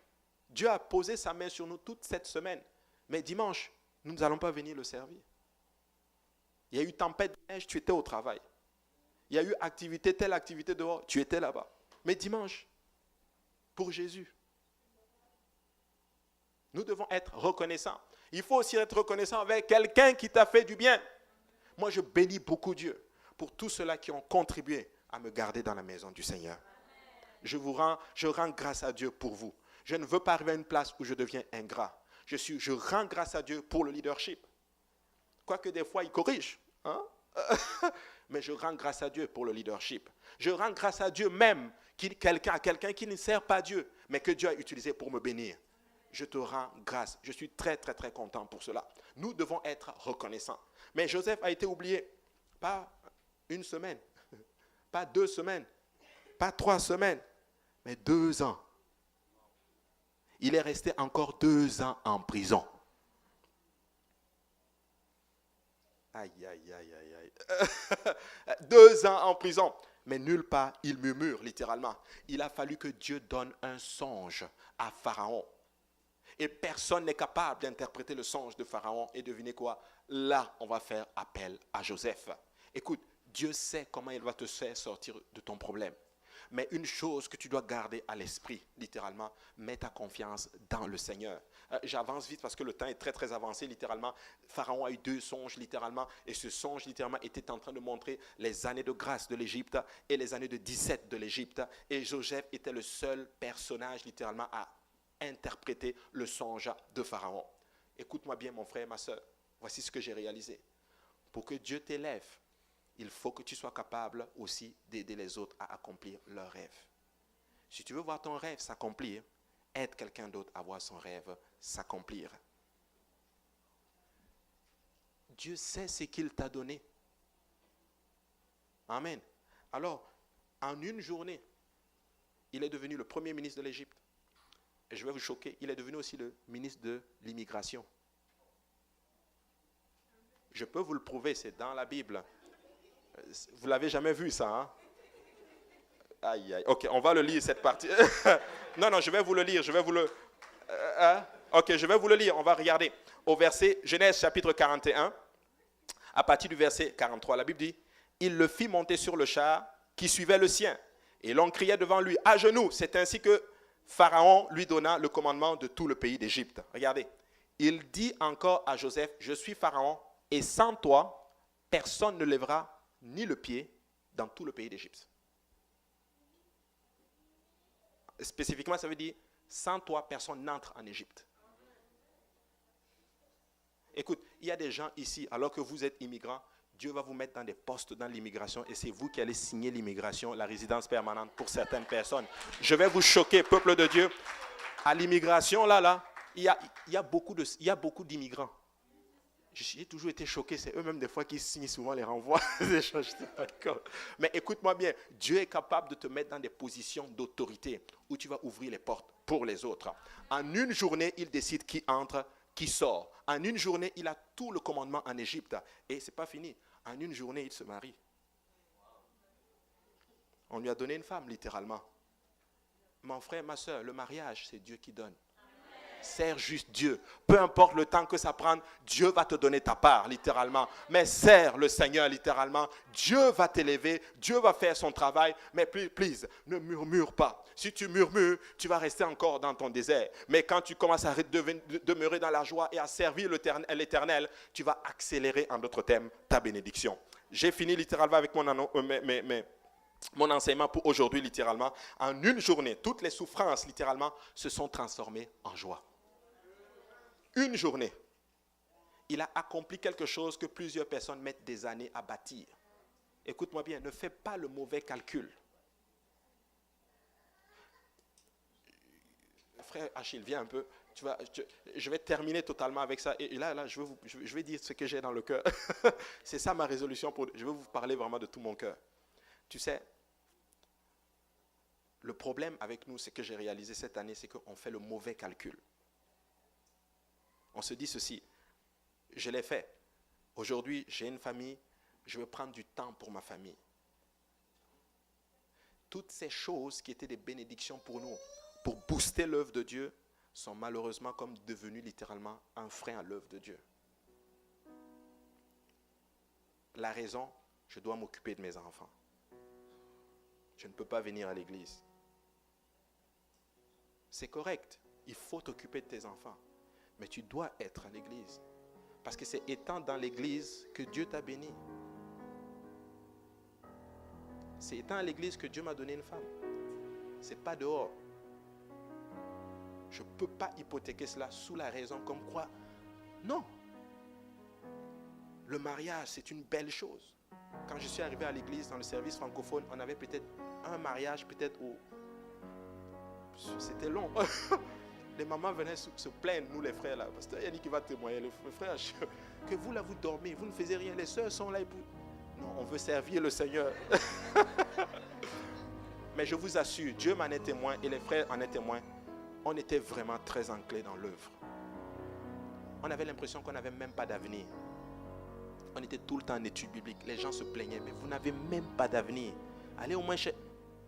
Dieu a posé sa main sur nous toute cette semaine. Mais dimanche, nous n'allons pas venir le servir. Il y a eu tempête de neige, tu étais au travail. Il y a eu activité, telle activité dehors, tu étais là-bas. Mais dimanche, pour Jésus, nous devons être reconnaissants. Il faut aussi être reconnaissant avec quelqu'un qui t'a fait du bien. Moi, je bénis beaucoup Dieu pour tous ceux-là qui ont contribué à me garder dans la maison du Seigneur. Je rends grâce à Dieu pour vous. Je ne veux pas arriver à une place où je deviens ingrat. Je rends grâce à Dieu pour le leadership. Quoique des fois, il corrige. Hein? Mais je rends grâce à Dieu pour le leadership. Je rends grâce à Dieu même à quelqu'un qui ne sert pas Dieu, mais que Dieu a utilisé pour me bénir. Je te rends grâce. Je suis très, très, très content pour cela. Nous devons être reconnaissants. Mais Joseph a été oublié. Pas une semaine, pas 2 semaines, pas 3 semaines, mais 2 ans. Il est resté encore 2 ans en prison. Aïe, aïe, aïe, aïe, aïe. 2 ans en prison. Mais nulle part, il murmure littéralement. Il a fallu que Dieu donne un songe à Pharaon. Et personne n'est capable d'interpréter le songe de Pharaon. Et devinez quoi? Là, on va faire appel à Joseph. Écoute, Dieu sait comment il va te faire sortir de ton problème. Mais une chose que tu dois garder à l'esprit, littéralement, mets ta confiance dans le Seigneur. J'avance vite parce que le temps est très, très avancé, littéralement. Pharaon a eu 2 songes, littéralement, et ce songe, littéralement, était en train de montrer les années de grâce de l'Égypte et les années de 17 de l'Égypte. Et Joseph était le seul personnage, littéralement, à interpréter le songe de Pharaon. Écoute-moi bien, mon frère, ma soeur. Voici ce que j'ai réalisé. Pour que Dieu t'élève, il faut que tu sois capable aussi d'aider les autres à accomplir leurs rêves. Si tu veux voir ton rêve s'accomplir, aide quelqu'un d'autre à voir son rêve s'accomplir. Dieu sait ce qu'il t'a donné. Amen. Alors, en une journée, il est devenu le premier ministre de l'Égypte. Et je vais vous choquer, il est devenu aussi le ministre de l'immigration. Je peux vous le prouver, c'est dans la Bible. Vous ne l'avez jamais vu ça, hein? Aïe, aïe. Ok, on va le lire cette partie. non, je vais vous le lire. Ok, je vais vous le lire. On va regarder au verset Genèse chapitre 41, à partir du verset 43. La Bible dit, il le fit monter sur le char qui suivait le sien. Et l'on criait devant lui, à genoux. C'est ainsi que Pharaon lui donna le commandement de tout le pays d'Égypte. Regardez. Il dit encore à Joseph, je suis Pharaon, et sans toi, personne ne lèvera ni le pied dans tout le pays d'Égypte. Spécifiquement, ça veut dire, sans toi, personne n'entre en Égypte. Écoute, il y a des gens ici, alors que vous êtes immigrants, Dieu va vous mettre dans des postes dans l'immigration et c'est vous qui allez signer l'immigration, la résidence permanente pour certaines personnes. Je vais vous choquer, peuple de Dieu. À l'immigration, il y a beaucoup d'immigrants. J'ai toujours été choqué, c'est eux-mêmes des fois qui signent souvent les renvois. Mais écoute-moi bien, Dieu est capable de te mettre dans des positions d'autorité où tu vas ouvrir les portes pour les autres. En une journée, il décide qui entre, qui sort. En une journée, il a tout le commandement en Égypte. Et ce n'est pas fini. En une journée, il se marie. On lui a donné une femme, littéralement. Mon frère, ma soeur, le mariage, c'est Dieu qui donne. Sers juste Dieu. Peu importe le temps que ça prend, Dieu va te donner ta part, littéralement. Mais sers le Seigneur, littéralement. Dieu va t'élever, Dieu va faire son travail. Mais please, ne murmure pas. Si tu murmures, tu vas rester encore dans ton désert. Mais quand tu commences à demeurer dans la joie et à servir l'Éternel, tu vas accélérer, en d'autres termes, ta bénédiction. J'ai fini littéralement avec mon enseignement pour aujourd'hui, littéralement. En une journée, toutes les souffrances, littéralement, se sont transformées en joie. Une journée. Il a accompli quelque chose que plusieurs personnes mettent des années à bâtir. Écoute-moi bien, ne fais pas le mauvais calcul. frère Achille, viens un peu. Je vais terminer totalement avec ça. Et là, je vais dire ce que j'ai dans le cœur. C'est ça ma résolution. Je vais vous parler vraiment de tout mon cœur. Tu sais, le problème avec nous, c'est que j'ai réalisé cette année, c'est qu'on fait le mauvais calcul. On se dit ceci, je l'ai fait. Aujourd'hui, j'ai une famille, je vais prendre du temps pour ma famille. Toutes ces choses qui étaient des bénédictions pour nous, pour booster l'œuvre de Dieu, sont malheureusement comme devenues littéralement un frein à l'œuvre de Dieu. La raison, je dois m'occuper de mes enfants. Je ne peux pas venir à l'église. C'est correct, il faut t'occuper de tes enfants. Mais tu dois être à l'église. Parce que c'est étant dans l'église que Dieu t'a béni. C'est étant à l'église que Dieu m'a donné une femme. Ce n'est pas dehors. Je ne peux pas hypothéquer cela sous la raison comme quoi. Non. Le mariage, c'est une belle chose. Quand je suis arrivé à l'église, dans le service francophone, on avait peut-être un mariage, peut-être où c'était long. Les mamans venaient se plaindre, nous les frères là. Parce qu'il y a qui va témoigner, les frères, que vous là, vous dormez, vous ne faisiez rien. Les sœurs sont là. Non, on veut servir le Seigneur. Mais je vous assure, Dieu m'en est témoin et les frères en est témoin. On était vraiment très ancrés dans l'œuvre. On avait l'impression qu'on n'avait même pas d'avenir. On était tout le temps en études bibliques. Les gens se plaignaient, mais vous n'avez même pas d'avenir. Allez au moins chez...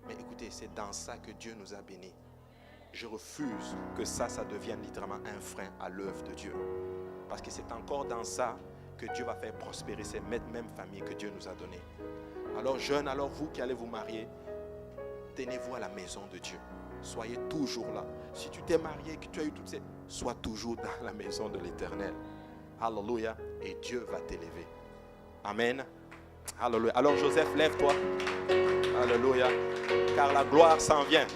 Mais écoutez, c'est dans ça que Dieu nous a bénis. Je refuse que ça devienne littéralement un frein à l'œuvre de Dieu. Parce que c'est encore dans ça que Dieu va faire prospérer ces mêmes familles que Dieu nous a données. Alors jeunes, alors vous qui allez vous marier, tenez-vous à la maison de Dieu. Soyez toujours là. Si tu t'es marié, que tu as eu toutes ces... Sois toujours dans la maison de l'Éternel. Alléluia. Et Dieu va t'élever. Amen. Alléluia. Alors Joseph, lève-toi. Alléluia. Car la gloire s'en vient.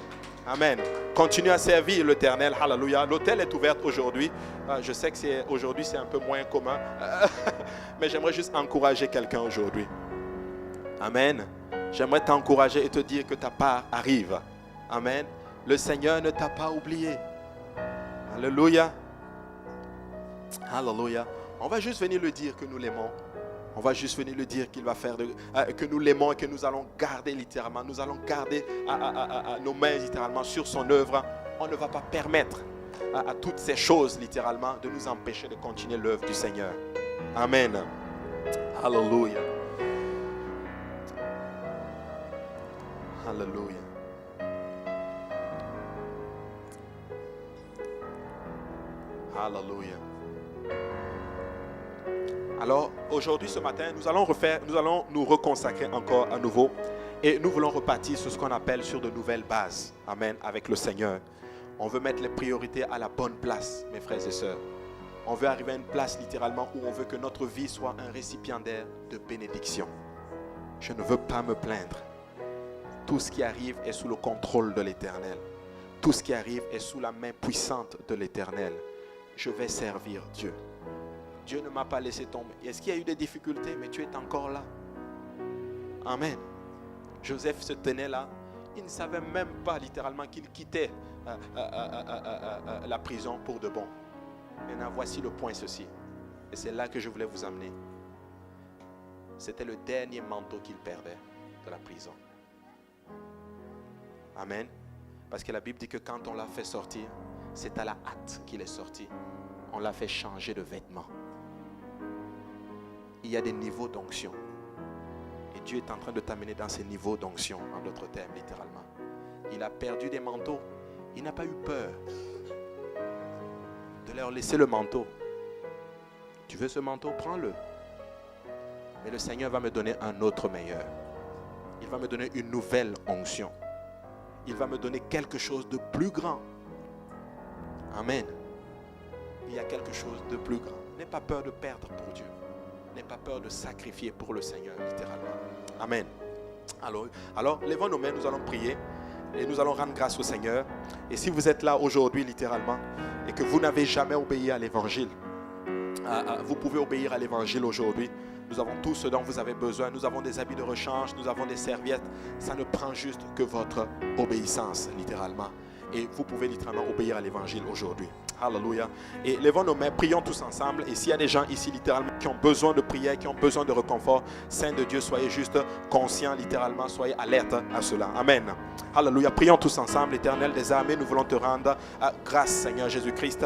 Amen. Continue à servir l'Éternel. Alléluia. L'hôtel est ouvert aujourd'hui. Je sais que aujourd'hui c'est un peu moins commun. Mais j'aimerais juste encourager quelqu'un aujourd'hui. Amen. J'aimerais t'encourager et te dire que ta part arrive. Amen. Le Seigneur ne t'a pas oublié. Alléluia. Alléluia. On va juste venir le dire que nous l'aimons. On va juste venir le dire qu'il va faire que nous l'aimons et que nous allons garder littéralement. Nous allons garder nos mains littéralement sur son œuvre. On ne va pas permettre à toutes ces choses littéralement de nous empêcher de continuer l'œuvre du Seigneur. Amen. Alléluia. Alléluia. Alléluia. Alors aujourd'hui, ce matin, nous allons nous reconsacrer encore à nouveau et nous voulons repartir sur ce qu'on appelle sur de nouvelles bases. Amen. Avec le Seigneur. On veut mettre les priorités à la bonne place, mes frères et sœurs. On veut arriver à une place littéralement où on veut que notre vie soit un récipiendaire de bénédiction. Je ne veux pas me plaindre. Tout ce qui arrive est sous le contrôle de l'Éternel. Tout ce qui arrive est sous la main puissante de l'Éternel. Je vais servir Dieu. Dieu ne m'a pas laissé tomber. Est-ce qu'il y a eu des difficultés? Mais tu es encore là. Amen. Joseph se tenait là. Il ne savait même pas littéralement qu'il quittait la prison pour de bon. Maintenant, voici le point ceci. Et c'est là que je voulais vous amener. C'était le dernier manteau qu'il perdait de la prison. Amen. Parce que la Bible dit que quand on l'a fait sortir, c'est à la hâte qu'il est sorti. On l'a fait changer de vêtements. Il y a des niveaux d'onction. Et Dieu est en train de t'amener dans ces niveaux d'onction, en d'autres termes, littéralement. Il a perdu des manteaux. Il n'a pas eu peur de leur laisser le manteau. Tu veux ce manteau? Prends-le. Mais le Seigneur va me donner un autre meilleur. Il va me donner une nouvelle onction. Il va me donner quelque chose de plus grand. Amen. Il y a quelque chose de plus grand. N'aie pas peur de perdre pour Dieu. N'aie pas peur de sacrifier pour le Seigneur, littéralement. Amen. Alors, levons nos mains, nous allons prier et nous allons rendre grâce au Seigneur. Et si vous êtes là aujourd'hui, littéralement, et que vous n'avez jamais obéi à l'évangile, vous pouvez obéir à l'évangile aujourd'hui. Nous avons tout ce dont vous avez besoin. Nous avons des habits de rechange, nous avons des serviettes. Ça ne prend juste que votre obéissance, littéralement. et vous pouvez littéralement obéir à l'évangile aujourd'hui. Alléluia. Et levons nos mains, prions tous ensemble. Et s'il y a des gens ici littéralement qui ont besoin de prière, qui ont besoin de réconfort, Saint de Dieu, soyez juste conscients littéralement, soyez alertes à cela. Amen. Alléluia. Prions tous ensemble. Éternel des armées, nous voulons te rendre grâce, Seigneur Jésus-Christ.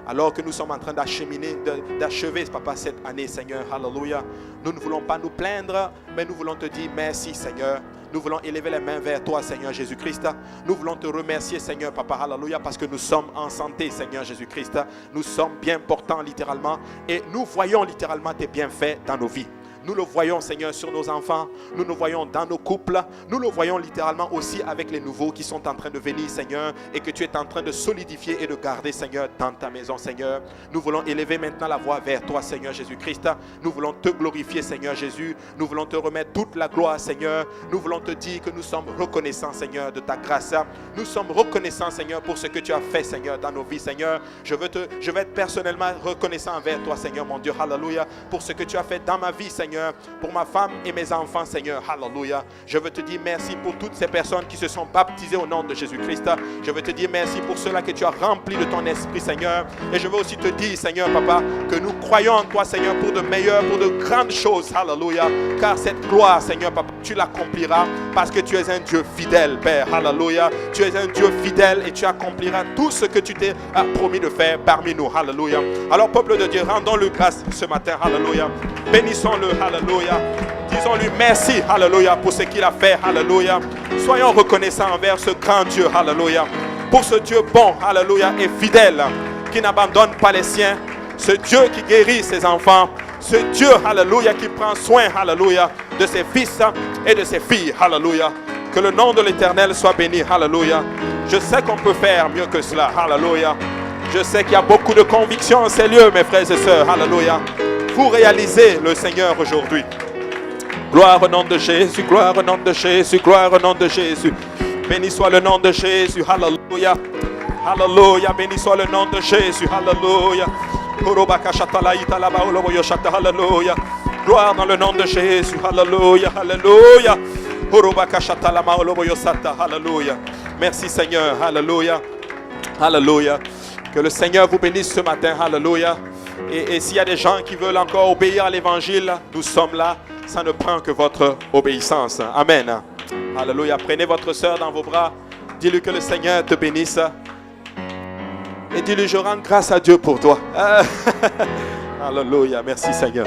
Alors que nous sommes en train d'acheminer, d'achever, Papa, cette année, Seigneur. Alléluia. Nous ne voulons pas nous plaindre, mais nous voulons te dire merci, Seigneur. Nous voulons élever les mains vers toi, Seigneur Jésus-Christ. Nous voulons te remercier, Seigneur, Papa, alléluia, parce que nous sommes en santé, Seigneur Jésus-Christ. Nous sommes bien portants, littéralement, et nous voyons littéralement tes bienfaits dans nos vies. Nous le voyons, Seigneur, sur nos enfants. Nous le voyons dans nos couples. Nous le voyons littéralement aussi avec les nouveaux qui sont en train de venir, Seigneur, et que tu es en train de solidifier et de garder, Seigneur, dans ta maison, Seigneur. Nous voulons élever maintenant la voix vers toi, Seigneur Jésus-Christ. Nous voulons te glorifier, Seigneur Jésus. Nous voulons te remettre toute la gloire, Seigneur. Nous voulons te dire que nous sommes reconnaissants, Seigneur, de ta grâce. Nous sommes reconnaissants, Seigneur, pour ce que tu as fait, Seigneur, dans nos vies, Seigneur. Je vais être personnellement reconnaissant envers toi, Seigneur, mon Dieu, alléluia, pour ce que tu as fait dans ma vie, Seigneur. Pour ma femme et mes enfants, Seigneur, alléluia. Je veux te dire merci pour toutes ces personnes qui se sont baptisées au nom de Jésus-Christ. Je veux te dire merci pour ceux-là que tu as remplis de ton esprit, Seigneur. Et je veux aussi te dire, Seigneur, Papa, que nous croyons en toi, Seigneur, pour de meilleures, pour de grandes choses, alléluia. Car cette gloire, Seigneur, Papa, tu l'accompliras parce que tu es un Dieu fidèle, Père, alléluia. Tu es un Dieu fidèle et tu accompliras tout ce que tu t'es promis de faire parmi nous, alléluia. Alors, peuple de Dieu, rendons-le grâce ce matin, alléluia. Bénissons-le, alléluia. Disons-lui merci, alléluia, pour ce qu'il a fait, alléluia. Soyons reconnaissants envers ce grand Dieu, alléluia. Pour ce Dieu bon, alléluia, et fidèle, qui n'abandonne pas les siens. Ce Dieu qui guérit ses enfants. Ce Dieu, alléluia, qui prend soin, alléluia, de ses fils et de ses filles, alléluia. Que le nom de l'Éternel soit béni, alléluia. Je sais qu'on peut faire mieux que cela, alléluia. Je sais qu'il y a beaucoup de conviction en ces lieux, mes frères et sœurs, alléluia. Vous réalisez le Seigneur aujourd'hui. Gloire au nom de Jésus, gloire au nom de Jésus, gloire au nom de Jésus. Béni soit le nom de Jésus, alléluia. Alléluia, béni soit le nom de Jésus, alléluia. Alléluia. Gloire dans le nom de Jésus, alléluia, alléluia. Alléluia. Merci Seigneur, alléluia. Alléluia. Que le Seigneur vous bénisse ce matin, alléluia. Et s'il y a des gens qui veulent encore obéir à l'évangile, nous sommes là. Ça ne prend que votre obéissance. Amen. Alléluia. Prenez votre soeur dans vos bras. Dis-lui que le Seigneur te bénisse. Et dis-lui, je rends grâce à Dieu pour toi. Alléluia. Merci Seigneur.